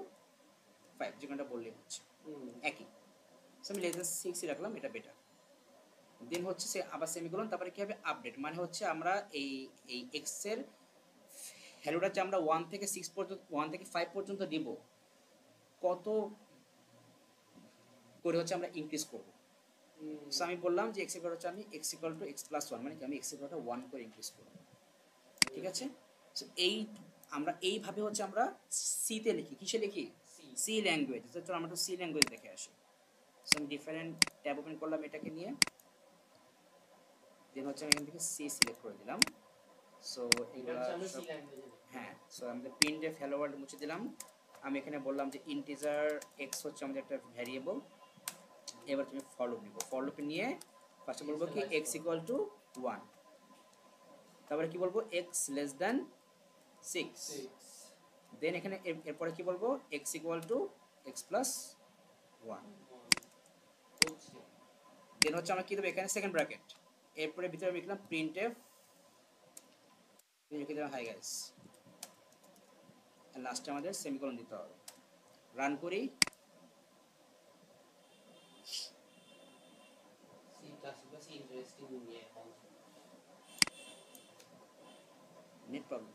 B: 5 যেখানটা বললেই হচ্ছে একই। সো আমি লেস দেন 6 রাখলাম, এটা বেটার। দেন হচ্ছে সে আবার সেমিকোলন, তারপরে কি হবে আপডেট, মানে হচ্ছে আমরা এই এই এক্স এর ভ্যালুটা যে আমরা 1 থেকে 6 পর্যন্ত 1 থেকে 5 পর্যন্ত দিব, কত করে হচ্ছে আমরা ইনক্রিজ করব। সো আমি বললাম যে এক্স ইকুয়াল হচ্ছে আমি x equal to x plus 1, মানে কি আমি এক্স ইকুয়ালটা 1 করে ইনক্রিজ করব, ঠিক আছে? সো এই আমরা এইভাবে হচ্ছে আমরা সি তে লিখি, কিসে লিখি? C language. তো আমরা তো সি ল্যাঙ্গুয়েজ দেখে আসি। সো আমি ডিফারেন্ট ট্যাব ওপেন করলাম এটাকে নিয়ে, দেন হচ্ছে আমি এখান থেকে সি সিলেক্ট করে দিলাম। সো এগুলা হ্যাঁ, সো আমাদের প্রিন্টএফ হ্যালো ওয়ার্ল্ড মুছে দিলাম। আমি এখানে বললাম যে ইন্টিজার এক্স হচ্ছে আমাদের একটা ভ্যারিয়েবল। এবার তুমি ফর লুপ নিব, ফর লুপ নিয়ে ফার্স্টে বলবো কি এক্স ইকুয়াল টু 1, তারপরে কি বলবো এক্স লেস দেন 6, দেন এখানে এরপরে কি বলবো x equal to x plus 1, দেন হচ্ছে আমরা কি দেবো এখানে সেকেন্ড ব্র্যাকেট, এরপরে ভিতরে আমি লিখলাম প্রিন্টএফ, লিখে দিলাম হাই গাইস, লাস্টে আমাদের সেমিকোলন দিতে হবে। রান করি, নেট প্রবলেম।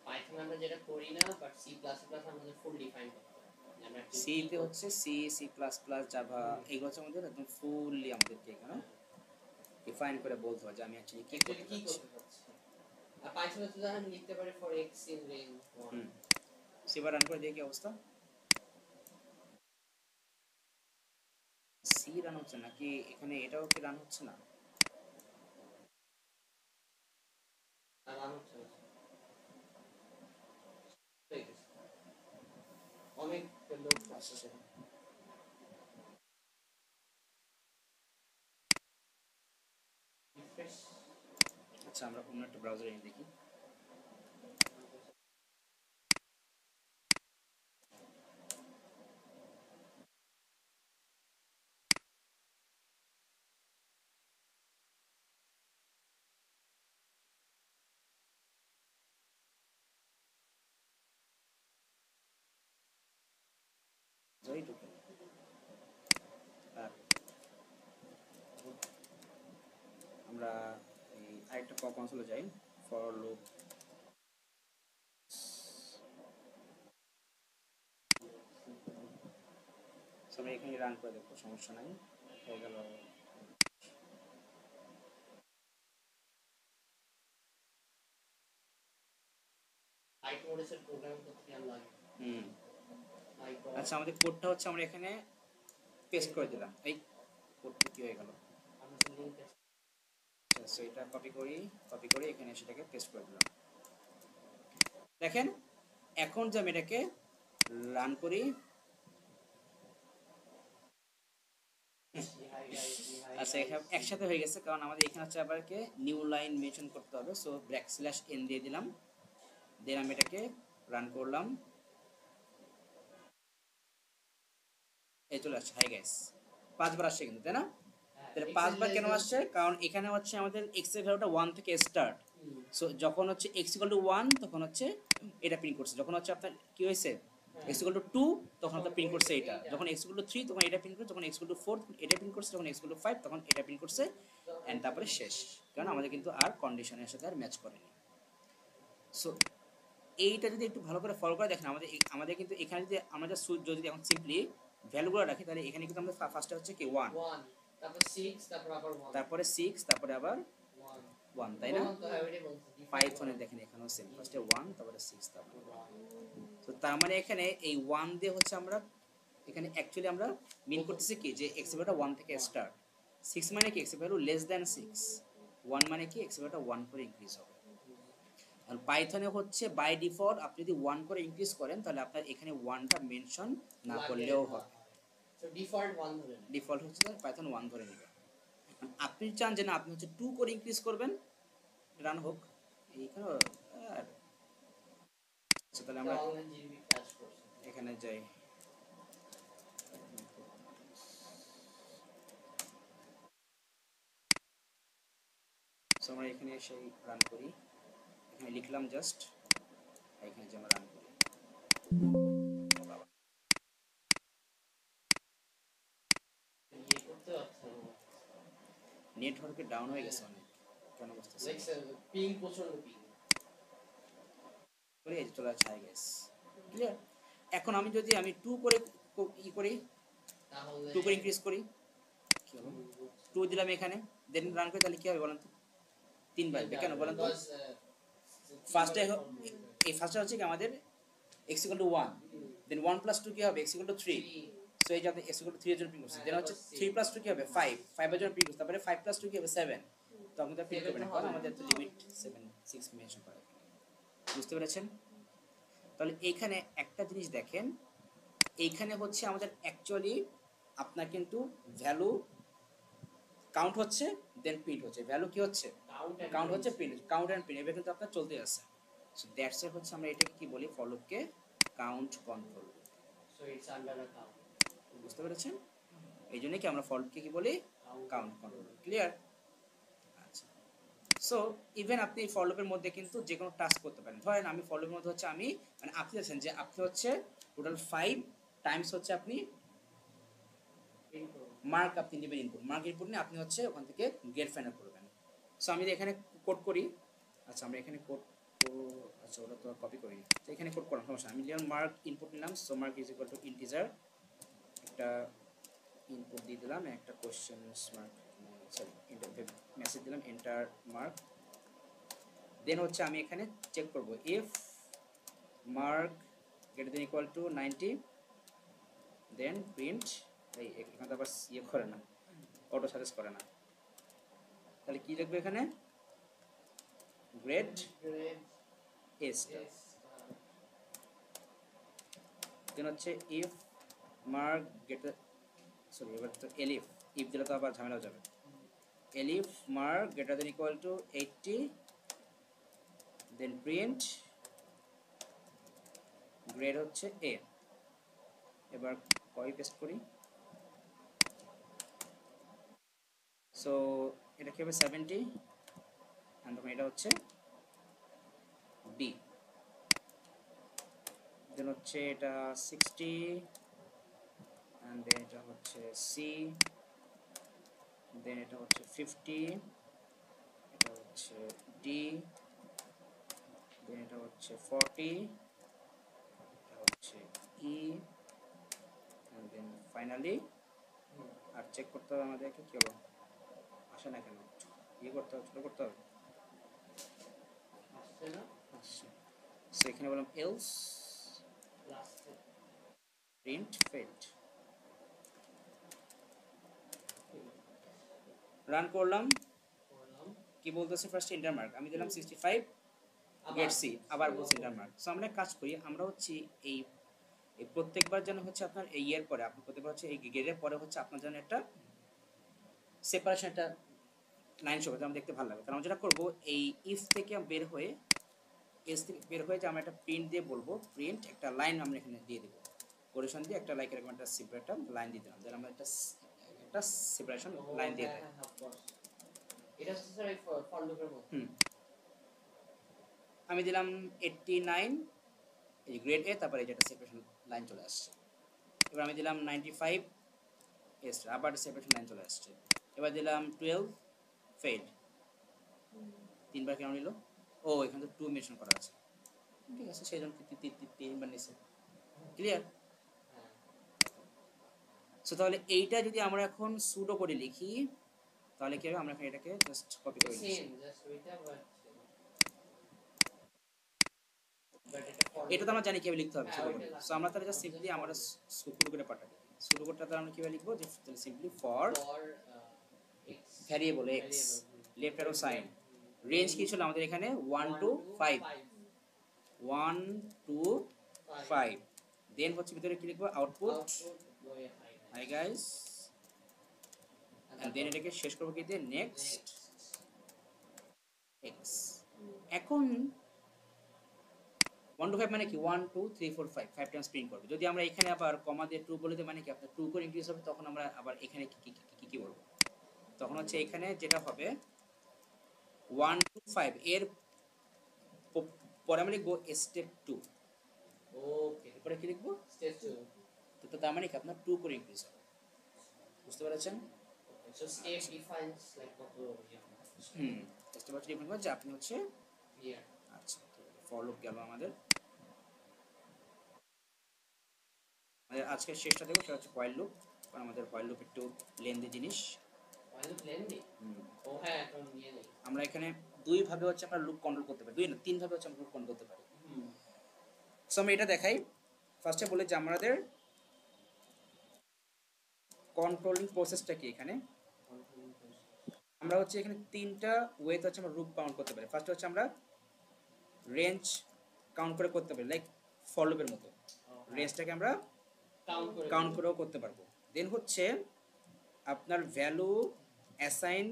A: পাইথন আমরা যেটা করি না, বাট সি প্লাস প্লাস আমাদের ফুল ডিফাইন করতে হয়।
B: সি তে হচ্ছে C C plus plus Java এগুলো হচ্ছে আমাদের একদম ফুললি আমাদেরকে এখানে ডিফাইন করে বলতে হয় যে আমি অ্যাকচুয়ালি কি করতে
A: চাচ্ছি। আর পাইথনে তো আমি লিখতে পারি ফর এক্স ইন রেঞ্জ 1।
B: সিবার রান করে দেখি কি অবস্থা। সি রান হচ্ছে নাকি এখানে এটাও কি রান হচ্ছে না?
A: রান হচ্ছে না, অনেক লোড আসছে।
B: আচ্ছা আমরা অন্য একটা ব্রাউজারে দেখি। আমরা এই আরেকটা কনসোলে যাই, ফর লুপ আমরা এখানে রান করে দেখবো, সমস্যা নাই। হয়ে গেল। আচ্ছা আমাদের কোডটা হচ্ছে আমরা এখানে পেস্ট করে দিলাম। এই কোডটা কি হয়ে গেল? আচ্ছা এটা কপি করে এখানে সেটাকে পেস্ট করে দিলাম। দেখেন এখন যে আমি এটাকে রান করি, আচ্ছা একসাথে হয়ে গেছে, কারণ আমাদের এখানে হচ্ছে আবারকে নিউ লাইন মেনশন করতে হবে। সো \n দিয়ে দিলাম, দেন আমি এটাকে রান করলাম, এই চলে আসছে। হাই গাইস 5 বার আসছে কিন্তু, তাই না? তাহলে 5 বার কেন আসছে? কারণ এখানে হচ্ছে আমাদের x এর ভ্যালুটা 1 থেকে স্টার্ট। সো যখন হচ্ছে x = 1 তখন হচ্ছে এটা প্রিন্ট করছে, যখন হচ্ছে আপনার কি হয়েছে x = 2 তখন আপনার প্রিন্ট করছে এটা, যখন x = 3 তখন এটা প্রিন্ট করছে, যখন x = 4 তখন এটা প্রিন্ট করছে, যখন x = 5 তখন এটা প্রিন্ট করছে, এন্ড তারপরে শেষ। কারণ আমাদের কিন্তু আর কন্ডিশনের সাথে আর ম্যাচ করেনি। সো এইটা যদি একটু ভালো করে ফলো করে দেখেন, আমাদের কিন্তু এখানে যদি আমরা যদি এখন সিম্পলি ভ্যালুগুলো রাখি, তাহলে এখানে কিন্তু আমরা ফার্স্টে হচ্ছে কি 1,
A: তারপর 6, তারপর আবার 1,
B: তারপরে 6, তারপরে আবার 1, তাই না? পাইথনে দেখেন এখানেও সেম, ফার্স্টে 1 তারপরে 6 তারপরে 1। তো তার মানে এখানে এই 1 দিয়ে হচ্ছে আমরা এখানে অ্যাকচুয়ালি আমরা মিন করতেছি কি যে x এর ভ্যালুটা 1 থেকে স্টার্ট, 6 মানে কি x এর ভ্যালু লেস দ্যান 6, 1 মানে কি x এর ভ্যালুটা 1 করে ইনক্রিজ হবে। আর পাইথনে হচ্ছে বাই ডিফল্ট আপনি যদি 1 করে ইনক্রিজ করেন তাহলে আপনার এখানে 1টা মেনশন না করলেও হবে।
A: সো ডিফল্ট 1 ধরে নেন,
B: ডিফল্ট হচ্ছে পাইথন 1 ধরে নেবে। আপনি চান যে না আপনি হচ্ছে 2 করে ইনক্রিজ করবেন, রান হোক এইখানে। আর আচ্ছা তাহলে আমরা এখানে যাই, সো আমরা এখানে এসে রান করি, এখানে লিখলাম জাস্ট, এখানে যে আমরা রান করি, নেটওয়ার্কে ডাউন হয়ে গেছে অনেক, কেন বুঝতেছি
A: পিং প্রচন্ড পিং
B: করে এই চলে আসছে। Hi guys clear? এখন আমি যদি 2 করে করি, তাহলে 2 করে ইনক্রিজ করি, কি হবে? 2 দিলাম এখানে, দেন রান করি, তাহলে কি হবে বলেন তো? 3 বাজবে, কেন বলেন তো? ফার্স্টে এই ফার্স্টে হচ্ছে কি আমাদের x = 1, দেন 1 + 2 কি হবে? x = 3। সো এই যে আপনি x = 3 এর জন্য প্রিন্ট করছেন, দেন হচ্ছে 3 + 2 কি হবে? 5 এর জন্য প্রিন্ট করছেন, তারপরে 5 + 2 কি হবে? 7। তো আমাদের প্রিন্ট করবেন, কারণ আমাদের তো লিমিট 7 6 মেনশন করা। বুঝতে পেরেছেন? তাহলে এইখানে একটা জিনিস দেখেন, এইখানে হচ্ছে আমাদের অ্যাকচুয়ালি আপনার কিন্তু ভ্যালু কাউন্ট হচ্ছে, দেন প্রিন্ট হচ্ছে, ভ্যালু কি হচ্ছে? কাউন্ট হচ্ছে, প্রিন্ট, কাউন্ট এন্ড প্রিন্ট, এটা কিন্তু আপনার চলতে আছে। সো দ্যাটস ইট হচ্ছে আমরা এটাকে কি বলি? ফর লুপকে count control.
A: So it's under a count.
B: বুঝতে পেরেছেন? এই জন্য কি আমরা ফর লুপকে কি বলি? Count control. ক্লিয়ার? আচ্ছা, সো ইভেন আপনি ফর লুপের মধ্যে কিন্তু যে কোনো টাস্ক করতে পারেন। ধরেন আমি ফর লুপের মধ্যে হচ্ছে আমি মানে আপনি আছেন যে আপনি হচ্ছে টোটাল 5 টাইমস হচ্ছে আপনি মার্ক আপনি নেবেন, ইনপুট মার্ক ইনপুট নিয়ে আপনি হচ্ছে ওখান থেকে গেট ফাইনাল করবেন। সো আমি এখানে কোড করি, আচ্ছা আমরা এখানে কোড, আচ্ছা ওটা তো কপি করিনি, তো এখানে কোড করার সমস্যা। আমি যেমন মার্ক ইনপুট নিলাম, so mark is equal to integer, একটা ইনপুট দিয়ে দিলাম, একটা কোশ্চেন মার্ক, সরি মেসেজ দিলাম এন্টার মার্ক। দেন হচ্ছে আমি এখানে চেক করব if mark greater than equal to 90, then print, এই এখানে তো আবার ইয়ে করে না, অটো সাজেস্ট করে না, তাহলে কি লিখবে এখানে? Grade S. দেন হচ্ছে ইফ মার্ক গ্রেটার, সরি এবার তো এলিফ, ইফ দিলে তো আবার ঝামেলা হয়ে যাবে, elif mark greater than equal to 80, then print grade হচ্ছে a। এবার কপি পেস্ট করি। সো এটা কি হবে 70, and তখন এটা হচ্ছে b, দেন হচ্ছে এটা 60, and then এটা হচ্ছে c, দেন এটা হচ্ছে 50, এটা হচ্ছে d, দেন এটা হচ্ছে 40, এটা হচ্ছে e, and then finally আর চেক করতে হবে আমাদেরকে কি হলো, আসে না কেন, করতে হবে, ছোট করতে হবে,
A: আসছে না
B: আসছে। সো এখানে বললাম এলস
A: লাস্টে
B: প্রিন্ট ফেল্ড, রান করলাম,
A: করলাম
B: কি বলতেছে ফার্স্ট এন্টার মার্ক, আমি দিলাম 65 গেট সি, আবার বলছি এন্টার মার্ক। সো আমরা কাজ করি, আমরা হচ্ছে এই প্রত্যেকবার যেন হচ্ছে আপনার এই এর পরে আপনি প্রত্যেকবার হচ্ছে এই গেটের পরে হচ্ছে আপনার যেন একটা সেপারেশন, একটা লাইন শো করতে আমার দেখতে ভালো লাগে। কারণ আমরা যেটা করবো এই ইফ থেকে বের হয়ে এস থেকে বের হয়ে যে আমরা একটা প্রিন্ট দিয়ে বলবো, প্রিন্ট একটা লাইন আমরা এখানে দিয়ে দেবো, কোরেশন দিয়ে একটা লাইক এরকম একটা সেপারেট লাইন দিয়ে দিলাম, যেন আমরা একটা সেপারেশন লাইন দিয়ে দেয়।
A: এটা হচ্ছে স্যার এই ফর লুপের মতো।
B: আমি দিলাম 89, এই গ্রেড এ, তারপরে যেটা সেপারেশন লাইন চলে আসছে। এবার আমি দিলাম 95 এস, আবার সেপারেশন লাইন চলে আসছে। এবার দিলাম 12 ফেড, তিনবার কেন নিল, ও এখানে তো 2 মেনশন করা আছে, ঠিক আছে, সেই জন্য তিনবার নিছে। ক্লিয়ার? সো তাহলে এইটা যদি আমরা এখন সুডো করে লিখি তাহলে কি হবে, আমরা এখন এটাকে জাস্ট কপি করে নিচ্ছি, এটা তো আমরা জানি কিভাবে লিখতে হবে সুডো করে। সো আমরা তাহলে জাস্ট সিম্পলি আমরা সুডো করে পাঠাই, সুডো কোডটা তাহলে আমরা কিভাবে লিখবো, যে তাহলে simply for variable x left arrow sign, range কি ছিল আমাদের এখানে 1 to 5, 1 to 5, দেন হচ্ছে ভিতরে কি লিখবো, output hi guys, and then এটাকে শেষ করব কি দিয়ে, নেক্সট x। এখন 1 to 5 মানে কি 1 2 3 4 5, 5 টাইমস প্রিন্ট করবে। যদি আমরা এখানে আবার কমা দিয়ে 2 বলে দিই, মানে কি আপনার 2 করে ইনক্রিজ হবে, তখন আমরা আবার এখানে কি বলবো, তখন হচ্ছে এখানে যেটা হবে 1 to 5 এর পরে আমরা লিখবো স্টেপ 2। ওকে, এরপরে কি লিখবো,
A: স্টেপ 2।
B: তো তার মানে কি আপনার 2 করে ইনক্রিজ হবে, বুঝতে পেরেছেন?
A: সো স্টেপ ডিফাইন্স লাইক কত
B: স্টেপ হচ্ছে ডিফাইন করে যে আপনি হচ্ছে
A: ক্লিয়ার।
B: আচ্ছা, ফর লুপ গেল আমাদের। আজকের শেষটা দেখো, সেটা হচ্ছে হোয়াইল লুপ, কারণ আমাদের হোয়াইল লুপ একটু লেন্দি জিনিস।
A: হোয়াইল লুপ লেন্দি? ও হ্যাঁ, এখন নিয়ে নেই।
B: আমরা এখানে দুই ভাবে হচ্ছে আমরা লুপ কন্ট্রোল করতে পারি, দুই না তিন ভাবে হচ্ছে আমরা লুপ কন্ট্রোল করতে পারি। সো আমি এটা দেখাই, ফার্স্টে বলি যে আমাদের কন্ট্রোলিং প্রসেসটা কি। এখানে আমরা হচ্ছে এখানে তিনটা ওয়েতে হচ্ছে আমরা লুপ কাউন্ট করতে পারি। ফার্স্ট হচ্ছে আমরা রেঞ্জ কাউন্ট করে করতে পারি, লাইক ফর লুপের মতো রেঞ্জটাকে আমরা কাউন্ট করেও করতে পারবো। দেন হচ্ছে আপনার ভ্যালু অ্যাসাইন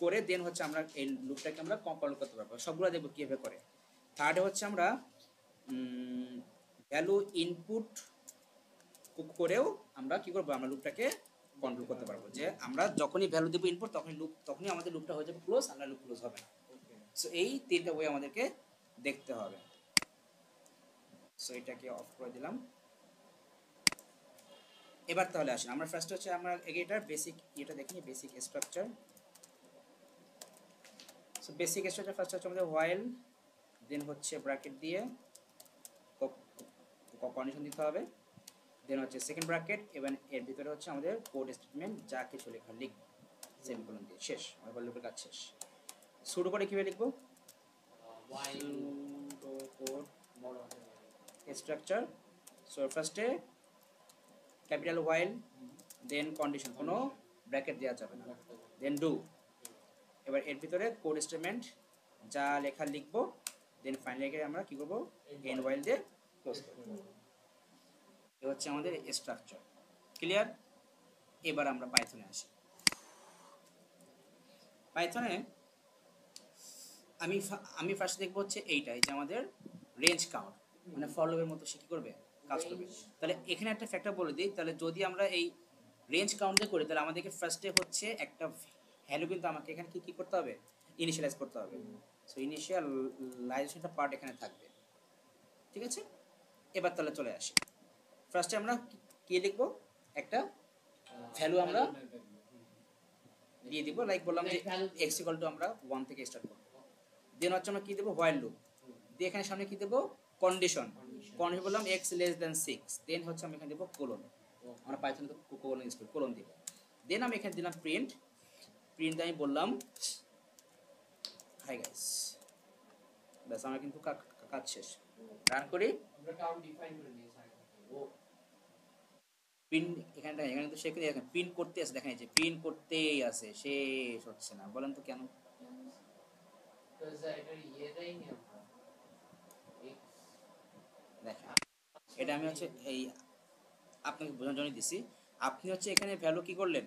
B: করে দেন হচ্ছে আমরা এই লুপটাকে আমরা কম্পাইল করতে পারবো, সবগুলো দেখবো কীভাবে করে। থার্ডে হচ্ছে আমরা ভ্যালু ইনপুট করেও আমরা কি করবো, আমরা লুপটাকে কন্ট্রোল করতে পারবো, যে আমরা যখনই ভ্যালু দেবো ইনপুট তখনই আমাদের লুপটা হয়ে যাবে ক্লোজ, আমরা লুপ ক্লোজ হবে না। সো এই তিনটা ওয়ে আমাদেরকে দেখতে হবে। সো এটাকে অফ করে দিলাম। এবার তাহলে আসেন আমরা ফার্স্ট হচ্ছে আমরা এটার বেসিক এটা দেখিনি, basic structure. So basic structure first হচ্ছে আমাদের হোয়াইল, দেন হচ্ছে ব্র্যাকেট দিয়ে কন্ডিশন দিতে হবে, দেন হচ্ছে সেকেন্ড ব্র্যাকেট, এবং এর ভিতরে হচ্ছে আমাদের কোড স্টেটমেন্ট যা কিছু লেখা লিখব, সেমিকোলন দিয়ে শেষ, আমাদের লুপের কাজ শেষ। সুডো কোডে কিভাবে লিখবো, সুডো কোড স্ট্রাকচার। সো ফার্স্টে ক্যাপিটাল হোয়াইল, দেন কন্ডিশন, কোনো ব্র্যাকেট দেওয়া যাবে না, দেন ডু। এবার এর ভিতরে কোড স্টেটমেন্ট যা লেখা লিখবো, দেন ফাইনালি আমরা কি করবো, এন্ড হোয়াইল দিয়ে ক্লোজ করব। এ হচ্ছে আমাদের স্ট্রাকচার। ক্লিয়ার? এবার আমরা পাইথনে আসি। পাইথনে আমি ফার্স্ট দেখবো হচ্ছে এইটাই যে আমাদের রেঞ্জ কাউন্ট, মানে ফর লুপের মতো সে কি করবে, কাজ করবে। তাহলে এখানে একটা ফ্যাক্টর বলে দিই, তাহলে যদি আমরা এই রেঞ্জ কাউন্টে করি তাহলে আমাদেরকে ফার্স্টে হচ্ছে একটা ভ্যালু কিন্তু আমাকে এখানে কি করতে হবে, ইনিশিয়ালাইজ করতে হবে। সো ইনিশিয়ালাইজেশনটা পার্ট এখানে থাকবে, ঠিক আছে। এবার তাহলে চলে আসি, ফার্স্টে আমরা কি লিখবো, একটা ভ্যালু আমরা দিয়ে দিব, লাইক বললাম যে x ইকুয়াল টু আমরা 1 থেকে স্টার্ট করব। দেন হচ্ছে আমরা কি দেব, হোয়াইল লুপ দিয়ে এখানে সামনে কি দেব, কন্ডিশন বললাম x লেস দ্যান 6, দেন হচ্ছে আমি এখানে দেব কোলন, আমরা পাইথনে তো কোলন ইউজ করি, কোলন দিব। দেন আমি এখানে দিলাম প্রিন্ট আমি বললাম হাই গাইস, ব্যাস আমরা কিন্তু কাজ শেষ। রান করি,
A: আমরা কাউন্ট ডিফাইন করে দিয়েছি ও
B: প্রিন্ট এখানে তো সেখানে দেখেন প্রিন্ট করতে আছে, দেখেন এই যে প্রিন্ট করতেই আছে, শেষ হচ্ছে না, বলেন তো কেন? দেখেন এটা আমি হচ্ছে এই আপনাকে বোঝানোর জন্য দিছি, আপনি হচ্ছে এখানে ভ্যালু কি করলেন,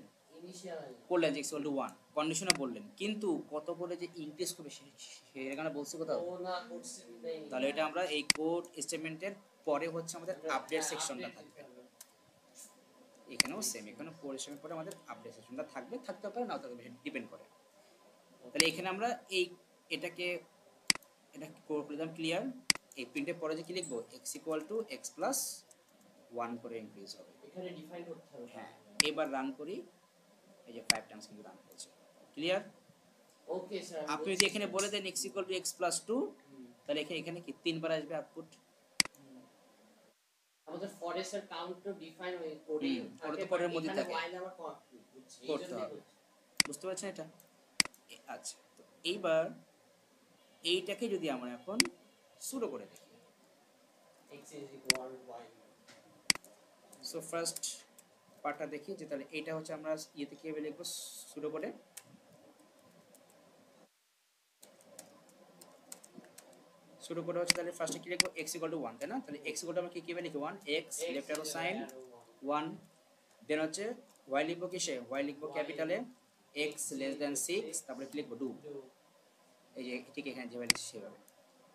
B: করলেন যে ইকুয়াল টু 1 কন্ডিশনে বললেন, কিন্তু কত করে যে ইনক্রিজ করবে সেখানে বলছে কোথাও? তাহলে এটা আমরা এই কোড স্টেটমেন্টের পরে হচ্ছে আমাদের আপডেট সেকশনটা থাকবে, এখানেও সেম, এখানে কোড স্টেটমেন্ট পরে আমাদের আপডেট সেকশনটা থাকবে, থাকতে পারে নাও থাকতে পারে, ডিপেন্ড করে। তাহলে এখানে আমরা এটা করে দিলাম ক্লিয়ার। এই প্রিন্টের পরে যে কি লিখবো, x equal to x plus 1 করে ইনক্রিজ হবে,
A: এখানে ডিফাইন করতে হবে।
B: হ্যাঁ, এবার রান করি, এই যে 5 টাইমস কিন্তু রান হয়েছে, ক্লিয়ার।
A: ওকে স্যার,
B: আপনি যদি এখানে বলে দেন x equal to x plus 2, তাহলে এখানে কি 3 বার আসবে আউটপুট।
A: আমাদের ফরেস্টের কাউন্ট তো ডিফাইন হয়ে কোডে
B: ওটা তো কোডের মধ্যে থাকে,
A: ওয়াইল আমার
B: করতে হবে, বুঝতে পারছেন এটা? আচ্ছা, তো এইবার এইটাকে যদি আমরা এখন শুরু করে দেখি,
A: x is equal y,
B: so first পার্টটা দেখি যে তাহলে এইটা হচ্ছে আমরা ইয়েতে কিভাবে লিখবো, শুরু করে হচ্ছে তাহলে ফার্স্টে কি লিখবো, x ইকুয়াল টু 1, তাই না? তাহলে x ইকুয়াল টু আমরা কিভাবে লিখবো, 1 x লেফট অ্যারো সাইন 1, দেন হচ্ছে y লিখবো কিসে, y লিখবো ক্যাপিটালে, x লেস দ্যান 6, তারপরে কি লিখবো, ডু, এই যে ঠিক এখানে যেভাবে লিখছি সেভাবে।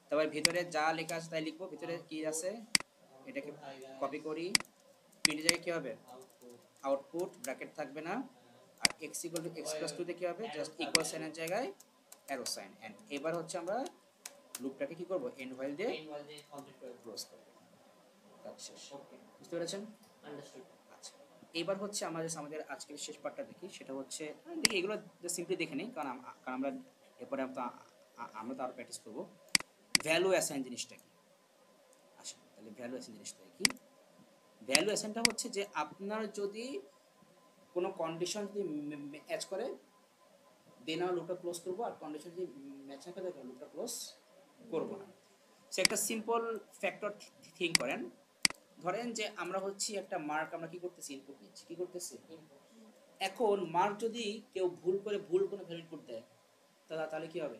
B: তারপর ভিতরে যা লেখা আছে তাই লিখবো, ভিতরে কি আছে এটাকে কপি করি, প্রিন্ট জায়গায় কি হবে, আউটপুট ব্র্যাকেট থাকবে না, আর x equal to x plus 2 তে কি হবে, জাস্ট ইকুয়াল সাইনের জায়গায় অ্যারো সাইন। এন্ড এবার হচ্ছে আমরা লুপটাকে কি করব, এন্ড হোয়াইল দিয়ে
A: কমপ্লিট করে
B: ক্লোজ করব, কাজ শেষ।
A: ওকে,
B: বুঝতে পেরেছেন?
A: আন্ডারস্টুড।
B: আচ্ছা, এবার হচ্ছে আমাদের আজকের শেষ পার্টটা দেখি, সেটা হচ্ছে দেখি এগুলো সিম্পলি দেখে নিই, কারণ আমরা এরপরে আমরা তো আরো প্র্যাকটিস করবো। ভ্যালু অ্যাসাইন জিনিসটা কি, আচ্ছা তাহলে ভ্যালু অ্যাসাইন জিনিসটা কি, ভ্যালু অ্যাসাইনটা হচ্ছে যে আপনার যদি কোনো কন্ডিশন যদি ম্যাচ করে দেন আমরা লুপটা ক্লোজ করবো, আর কন্ডিশন যদি ম্যাচ না করে লুপটা ক্লোজ করবো না। সে একটা সিম্পল ফ্যাক্টর থিঙ্ক করেন, ধরেন যে আমরা হচ্ছে একটা মার্ক আমরা কি করতেছি, ইনপুট নিচ্ছি, কি করতেছি, এখন মার্ক যদি কেউ ভুল কোনো ভ্যালু ইনপুট দেয় তাহলে কি হবে,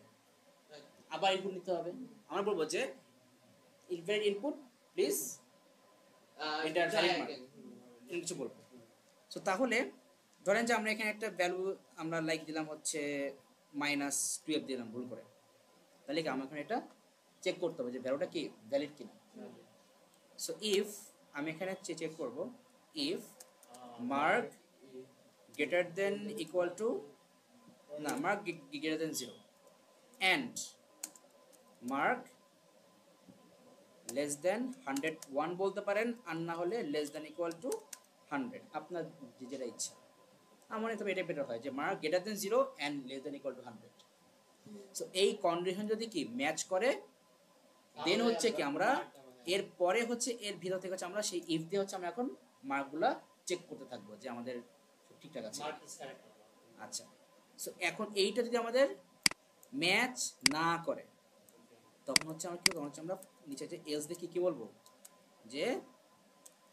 B: আবার ইনপুট নিতে হবে। আমরা বলবো যে ইনভ্যালিড ইনপুট প্লিজ এন্টার কিছু বলবো। সো তাহলে ধরেন যে আমরা এখানে একটা ভ্যালু আমরা লাইক দিলাম হচ্ছে -12 দিলাম ভুল করে, তাহলে কি আমরা এখন এটা চেক করতে হবে যে ভ্যালুটা কি ভ্যালিড কিনা। সো ইফ আমি এখানে চেক করব, if mark greater than equal to না mark greater than 0 and mark less than 101 বলতে পারেন, আর না হলে লেস দেন ইকুয়াল টু 100, আপনার যেটা ইচ্ছা। আমার তবে এটা বেটার হয় যে mark greater than 0 and less than equal to 100। So এই কন্ডিশন যদি কি ম্যাচ করে দেন হচ্ছে কি আমরা এর পরে হচ্ছে এর ভিতর থেকে হচ্ছে আমরা সেই ইফ দিয়ে হচ্ছে আমরা এখন মার্কগুলা চেক করতে থাকবো যে আমাদের ঠিকঠাক আছে। আচ্ছা, সো এখন এইটা যদি আমাদের ম্যাচ না করে তখন হচ্ছে আমরা কি তখন হচ্ছে আমরা নিচে যে এলস দিয়ে কি বলবো, যে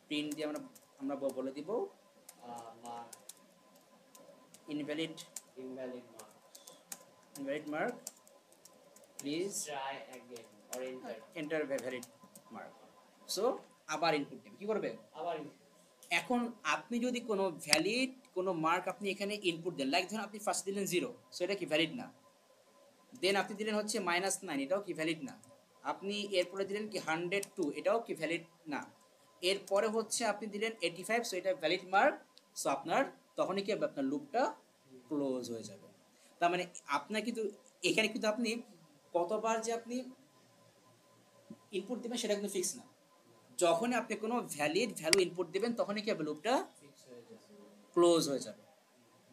B: প্রিন্ট দিয়ে আমরা বলে দিব invalid mark please
A: try again or
B: enter valid mark। So আবার ইনপুট দেবে, কি করবে,
A: আবার
B: এখন আপনি যদি কোনো ভ্যালিড কোনো মার্ক আপনি এখানে ইনপুট দেন, লাইক ধরুন আপনি ফার্স্ট দিলেন 0, সো এটা কি ভ্যালিড না। দেন আপনি দিলেন হচ্ছে -9, এটাও কি ভ্যালিড না। আপনি এরপরে দিলেন কি 102, এটাও কি ভ্যালিড না। এরপরে হচ্ছে আপনি দিলেন 85, সো এটা ভ্যালিড মার্ক। সো আপনার তখনই কি হবে, আপনার লুপটা ক্লোজ হয়ে যাবে। তার মানে আপনার কিন্তু এখানে কিন্তু আপনি কতবার যে আপনি ইনপুট দিবেন সেটা কিন্তু ফিক্স না। যখনই আপনি কোনো ভ্যালিড ভ্যালু ইনপুট দিবেন তখনই কি হবে, লুপটা
A: ফিক্স হয়ে যাবে,
B: ক্লোজ হয়ে যাবে।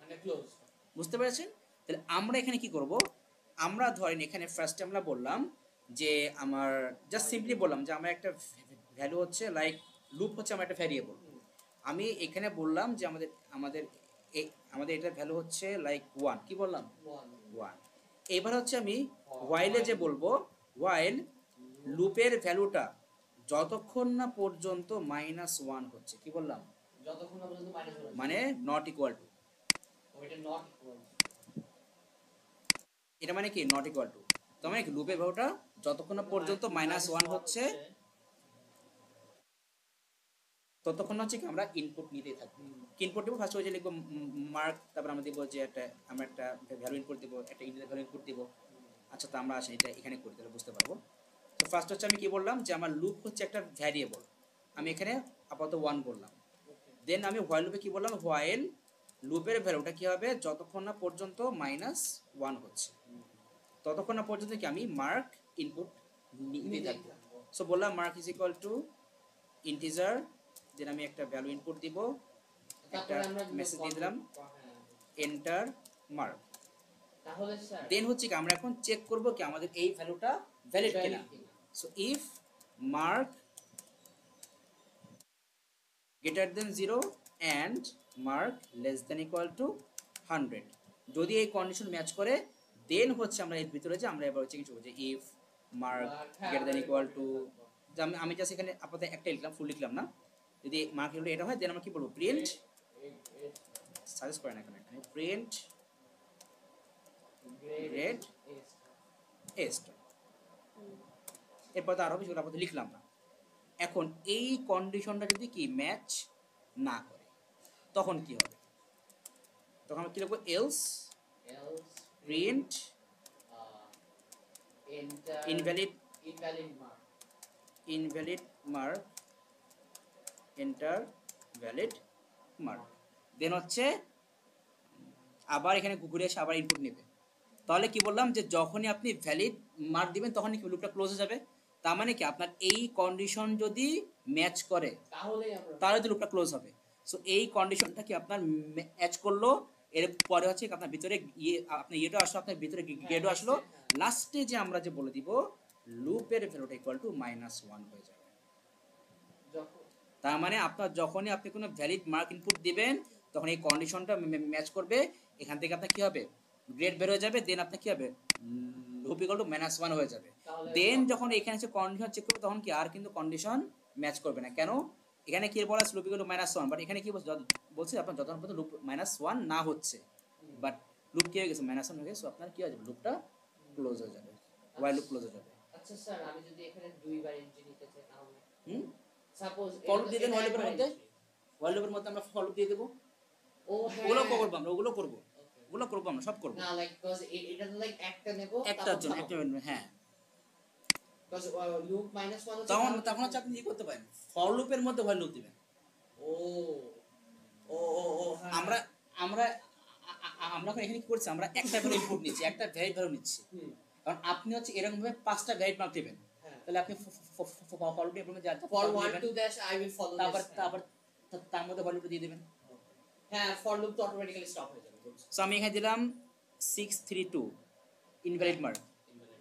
A: মানে ক্লোজ।
B: বুঝতে পেরেছেন? তাহলে আমরা এখানে কি করব, আমরা ধরেন এখানে ফার্স্টে আমরা বললাম যে আমার জাস্ট সিম্পলি বললাম যে আমার একটা ভ্যালু হচ্ছে লাইক লুপ হচ্ছে আমার একটা ভ্যারিয়েবল। আমি এখানে বললাম যে আমাদের আমাদের আমাদের এটার ভ্যালু হচ্ছে লাইক 1, কি বললাম 1। এবার হচ্ছে আমি হোয়াইলে যে বলবো, হোয়াইল লুপের ভ্যালুটা যতক্ষণ না পর্যন্ত -1 হচ্ছে, কি বললাম,
A: যতক্ষণ না পর্যন্ত মাইনাস হচ্ছে,
B: মানে নট ইকুয়াল টু,
A: ওইটা নট ইকুয়াল,
B: এটা মানে কি নট ইকুয়াল টু, তার মানে কি লুপের ভ্যালুটা যতক্ষণ না পর্যন্ত -1 হচ্ছে ততক্ষণ হচ্ছে কি আমরা ইনপুট নিতেই থাকবো। ইনপুট দেবো ফার্স্ট হচ্ছে লিখবো মার্ক, তারপর আমরা দেবো যে আমরা একটা ভ্যালু ইনপুট দেবো, একটা ইন্টিজার ভ্যালু ইনপুট দেবো। আচ্ছা, তো আমরা আসেন এটা এখানে করি, তাহলে বুঝতে পারবো। তো ফার্স্ট হচ্ছে আমি কি বললাম যে আমার লুপ হচ্ছে একটা ভ্যারিয়েবল, আমি এখানে আপাতত 1 বললাম। দেন আমি হোয়াইল লুপে কি বললাম, হোয়াইল লুপের ভ্যালুটা কি হবে, যতক্ষণ না পর্যন্ত -1 হচ্ছে ততক্ষণ না পর্যন্ত কি আমি মার্ক ইনপুট নিতে থাকবো। সো বললাম mark is equal to integer, then আমি একটা ভ্যালু ইনপুট দিব, একটা মেসেজ দিয়ে দিলাম এন্টার মার্ক।
A: তাহলে স্যার
B: দেন হচ্ছে কি আমরা এখন চেক করব কি আমাদের এই ভ্যালুটা ভ্যালিড কিনা। So if mark greater than 0 and mark less than equal to 100, যদি এই কন্ডিশন ম্যাচ করে দেন হচ্ছে আমরা এর ভিতরে যে আমরা এবার হচ্ছে কিছু যে if mark greater than equal to, আমি জাস্ট এখানে আপাতত একটা লিখলাম, ফুল লিখলাম না। যদি মার্ক ইকুয়াল এটা হয় দেন আমরা কি বলবো, প্রিন্ট, সাজেস্ট করেন এখানে প্রিন্ট গ্রেড এ স্টার। এরপর তো আরো কিছু আপাতত লিখলাম না। এখন এই কন্ডিশনটা যদি কি ম্যাচ না করে তখন কি হবে, তখন আমরা কি লিখবো, else print invalid mark enter valid mark. Then হচ্ছে আবার এখানে ঘুরে এসে আবার ইনপুট নেবে। তাহলে কি বললাম যে যখনই আপনি ভ্যালিড মার্ক দিবেন তখনই কি লুপটা ক্লোজ হয়ে যাবে। তার মানে কি আপনার এই কন্ডিশন যদি ম্যাচ করে তাহলে তো লুপটা ক্লোজ হবে। সো এই কন্ডিশনটা কি আপনার ম্যাচ করলো, এর পরে হচ্ছে আপনার ভিতরে আপনার ইয়েটা আসলো, আপনার ভিতরে গ্রেডও আসলো, লাস্টে যে আমরা যে বলে দিব লুপের ভ্যালুটা ইকুয়াল টু -1 হয়ে যাবে। তার মানে আপনার যখনই আপনি কোনো ভ্যালিড মার্ক ইনপুট দিবেন তখন এই কন্ডিশনটা ম্যাচ করবে, এখান থেকে আপনার কি হবে, গ্রেড বের হয়ে যাবে, দেন আপনার কি হবে, লুপ ইকুয়াল টু -1 হয়ে যাবে। দেন যখন এখানে এসে কন্ডিশন চেক করবে তখন কি আর কিন্তু কন্ডিশন ম্যাচ করবে না। কেন, এখানে কি বলা আছে লুপ ইকুয়াল টু -1, বাট এখানে কি বলছে আপনার যতক্ষণ পর্যন্ত লুপ -1 না হচ্ছে, বাট লুপ কি হয়ে গেছে, -1 হয়ে গেছে, আপনার কি হয়ে যাবে, লুপটা ক্লোজ হয়ে যাবে, ওয়াইল লুপ ক্লোজ হয়ে যাবে।
A: আচ্ছা স্যার, আমি যদি এখানে দুইবার এন্ট্রি নিতে চাই তাহলে সাপোজ
B: ফর লুপ দিয়ে দেন, ওয়াইল লুপের মধ্যে আমরা ফর লুপ দিয়ে দেব।
A: ও হ্যাঁ,
B: ওগুলো করব আমরা, ওগুলো করব আমরা সব করব
A: না, লাইক কজ এটা তো লাইক একটা নেব
B: একটার জন্য একটা, হ্যাঁ।
A: কজ লুপ -1
B: তখন হচ্ছে আপনি কি করতে পারেন, ফর লুপের মধ্যে হোয়াইল লুপ দিবেন।
A: ও ও ও হ্যাঁ,
B: আমরা আমরা আমরা এখানে কি করছি, আমরা একটা ভ্যালু ইনপুট নিচ্ছি, একটা ভ্যালিড ভ্যালু নিচ্ছি। কারণ আপনি হচ্ছে এরকম ভাবে 5টা ভ্যালিড মার্ক দিবেন, তাহলে আপনি ফর লুপ এর মধ্যে
A: for 1 to dash I will follow
B: তারপর তার মধ্যে ভ্যালুটা দিয়ে দিবেন।
A: হ্যাঁ, ফর লুপ তো অটোমেটিক্যালি স্টপ হয়ে যাবে।
B: সো আমি এখানে দিলাম 632 ইনভ্যালিড মার্ক,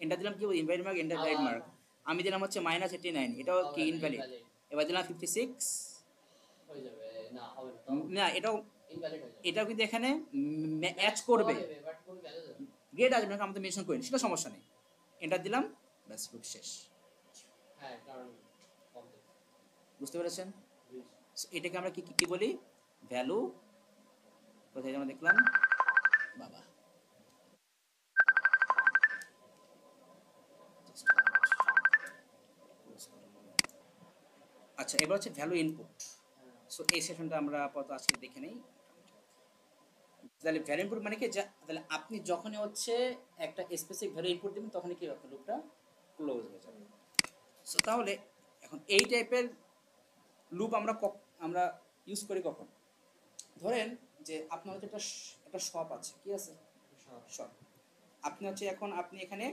B: এন্টার দিলাম কি invalid mark enter valid mark. আমি দিলাম হচ্ছে -89, এটাও কি ইনভ্যালিড। এবার দিলাম 56
A: হয়ে যাবে, না হবে
B: না, এটাও
A: ইনভ্যালিড হয়ে যাবে।
B: এটাও কিন্তু এখানে ম্যাচ করবে,
A: বাট কোন ভ্যালু দেবে,
B: গ্রেড আসবে না, আমাদের মেনশন করিনি, সেটা সমস্যা নেই। এন্টার দিলাম, ব্যাস লুপ শেষ।
A: হ্যাঁ, কারণ কমপ্লিট।
B: বুঝতে পেরেছেন? এটাকে আমরা কি কি বলি, ভ্যালু, কোথায় আমরা দেখলাম বাবা, আচ্ছা এবার হচ্ছে ভ্যালু ইনপুট। সো এই সেশনটা আমরা আপাতত আজকে দেখে নেই। তাহলে ভ্যালু ইনপুট মানে কি, তাহলে আপনি যখনই হচ্ছে একটা স্পেসিফিক ভ্যালু ইনপুট দেবেন তখনই কি আপনার লুপটা ক্লোজ হয়ে যাবে। সো তাহলে এখন এই টাইপের লুপ আমরা ইউজ করি কখন? ধরেন যে আপনার হচ্ছে একটা শপ আছে, কি আছে, শপ। আপনি হচ্ছে এখন আপনি এখানে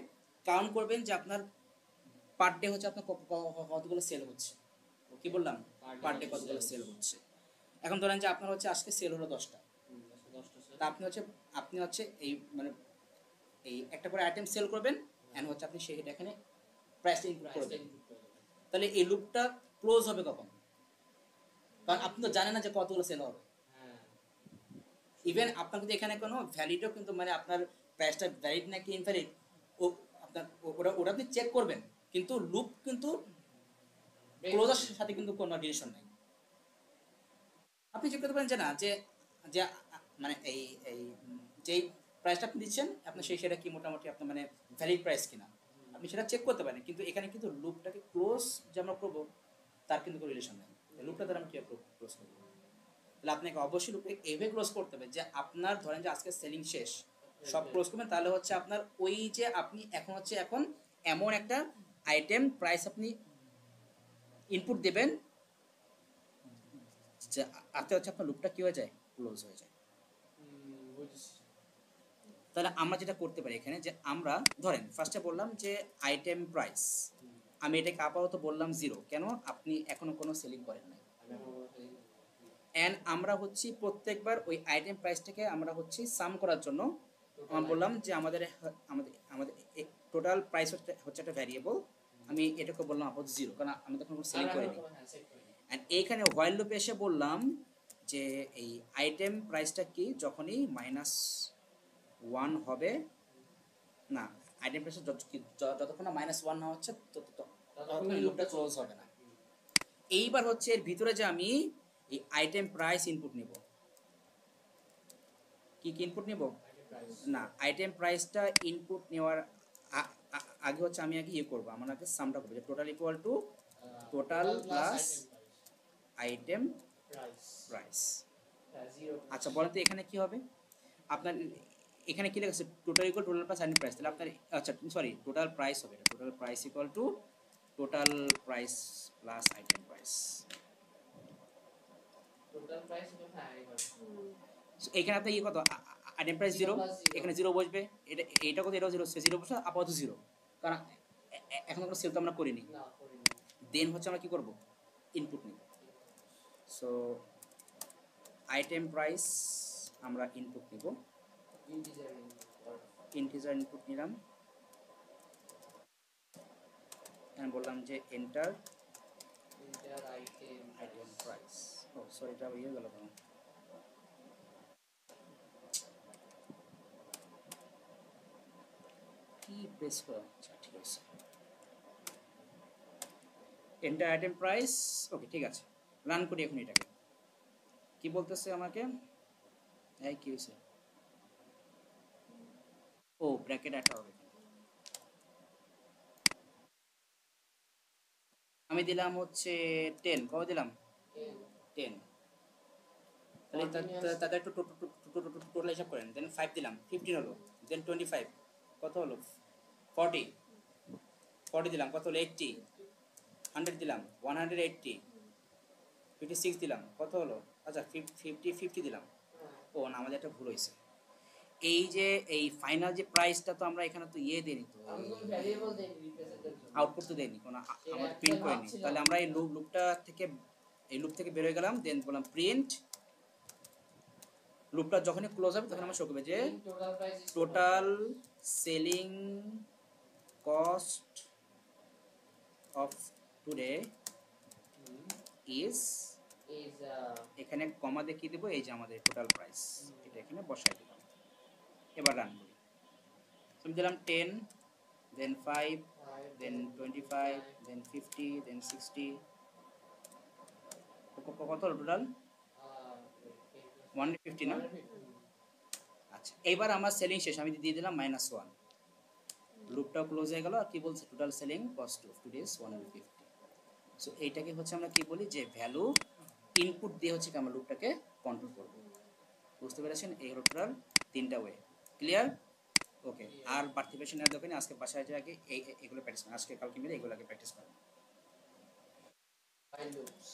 B: কাউন্ট করবেন যে আপনার পার ডে হচ্ছে আপনার কতগুলো সেল হচ্ছে, কি বললাম, পার ডে কতগুলো সেল হচ্ছে। এখন ধরেন যে আপনার হচ্ছে আজকে সেল হলো 10টা, তা আপনি হচ্ছে এই মানে এই একটা করে আইটেম সেল করবেন, এন্ড হচ্ছে আপনি সেটা এখানে প্রাইসটা ইনপুট করবেন। তাহলে এই লুপটা ক্লোজ হবে কখন? কারণ আপনি তো জানেন না যে কতগুলো সেল হবে। ইভেন আপনার কিন্তু এখানে কোনো ভ্যালিডও কিন্তু মানে আপনার প্রাইসটা ভ্যালিড নাকি ইনভ্যালিড ও আপনার ওটা আপনি চেক করবেন, কিন্তু লুপ কিন্তু ক্লোজার সাথে কিন্তু কোনো রিলেশন নাই। আপনি চেক করতে পারেন যে না যে যে মানে এই এই যেই প্রাইসটা আপনি দিচ্ছেন আপনার সেটা কি মোটামুটি আপনার মানে ভ্যালিড প্রাইস কিনা আপনি সেটা চেক করতে পারেন, কিন্তু এখানে কিন্তু লুপটাকে ক্লোজ যে আমরা করবো তার কিন্তু কোনো রিলেশন নাই। লুপটা দ্বারা আমরা কীভাবে ক্লোজ করবো? তাহলে আপনাকে অবশ্যই লুপটাকে এইভাবে ক্লোজ করতে হবে যে আপনার ধরেন যে আজকে সেলিং শেষ, সব ক্লোজ করবেন, তাহলে হচ্ছে আপনার ওই যে আপনি এখন এমন একটা আইটেম প্রাইস আপনি ইনপুট দেবেন যে আস্তে হচ্ছে আপনার লুপটা কি হয়ে যায়, ক্লোজ হয়ে যায়। তাহলে আমরা যেটা করতে পারি এখানে যে আমরা ধরেন ফার্স্টে বললাম যে আইটেম প্রাইস, আমি এটাকে আপাতত বললাম 0, কেন, আপনি এখনো কোনো সেলিং করেন নাই। এন্ড আমরা হচ্ছে প্রত্যেকবার ওই আইটেম প্রাইসটাকে আমরা হচ্ছে সাম করার জন্য আমরা বললাম যে আমাদের আমাদের আমাদের টোটাল প্রাইস হচ্ছে একটা ভ্যারিয়েবল, আমি এটাকে বললাম আপাতত 0, কারণ আমি তখন কোনো সেলিং করিনি। এন্ড এইখানে হোয়াইল লুপে এসে বললাম যে এই আইটেম প্রাইসটা কি যখনই -1 হবে, না আইটেম প্রাইস যতক্ষণ না -1 না হচ্ছে ততক্ষণ লুপটা ক্লোজ হবে না। এইবার হচ্ছে এর ভিতরে যে আমি এই আইটেম প্রাইস ইনপুট নিব, কি ইনপুট নিব, না আইটেম প্রাইসটা ইনপুট নেওয়ার আগে হচ্ছে আমি আগে করবো, আমার আগে সামটা করবো যে total equal to total plus item price. আচ্ছা বলেন তো এখানে কি হবে, আপনার এখানে কি লেখা আছে, total equal total plus item price, তাহলে আপনার আচ্ছা সরি টোটাল প্রাইস হবে, total price equal to total price plus item price. এখানে আপনার কত, আইটেম প্রাইস 0, এখানে 0 বসবে, এটা কত, এটাও 0, 0 বসে আপাতত 0, কারণ এখন কোনো সেল তো আমরা করিনি। দেন হচ্ছে আমরা কি করব, ইনপুট নিব। সো আইটেম প্রাইস আমরা ইনপুট নিব, ইন্টিজার ইনপুট নিলাম, এখানে বললাম যে এন্টার আইটেম প্রাইস। ও সরি এটা হয়ে গেল কেন, কি প্রেস করা, আচ্ছা ঠিক আছে, এন্টার আইটেম প্রাইস, ওকে ঠিক আছে, রান করি এখন এটাকে। কি বলতেছে আমাকে, এই কি হয়েছে, ও ব্র্যাকেট একটা হবে, আমি দিলাম হচ্ছে 10, কত দিলাম 10, তাহলে তাদের একটু টোটাল হিসাব করেন, দেন 5 দিলাম 15 হলো, দেন 25 কত হলো 40 দিলাম কত হলো 80, 100 দিলাম 180, 56 দিলাম কত হলো, আচ্ছা 50 দিলাম, ও না আমাদের একটা ভুল হয়েছে, এই যে এই ফাইনাল যে প্রাইসটা তো আমরা এখানে তো দেইনি, তো আউটপুট তো দেইনি কোনো, আমরা প্রিন্ট করিনি, তাহলে আমরা এই লুপ থেকে বের হয়ে গেলাম, দেন বললাম প্রিন্ট, লুপটা যখনই ক্লোজ হবে তখন আমরা শো করবে যে total selling cost of today is, এখানে কমা দেখিয়ে দেবো, এই যে আমাদের টোটাল প্রাইস এটা এখানে বসাই দিলাম। এবার রান করি, আমি দিলাম 10, দেন 5, দেন 25, দেন 50, দেন 60, কত হলো টোটাল 150 না। আচ্ছা এবার আমার সেলিং শেষ, আমি দিয়ে দিলাম -1, লুপটাও ক্লোজ হয়ে গেল, আর কি বলছে total selling cost of today is 150। So এইটাকে হচ্ছে আমরা কি বলি যে ভ্যালু ইনপুট দিয়ে হচ্ছে আমরা লুপটাকে কন্ট্রোল করব। বুঝতে পেরেছেন? এই হলো টোটাল 3টা ওয়ে। ক্লিয়ার? ওকে। আর বাড়তি পেশেন্ট আর দোকানে আজকে বাসায় যে আগে এগুলো প্র্যাকটিস করেন, আজকে কালকে মিলে এগুলো আগে প্র্যাকটিস করেন।
A: While loops.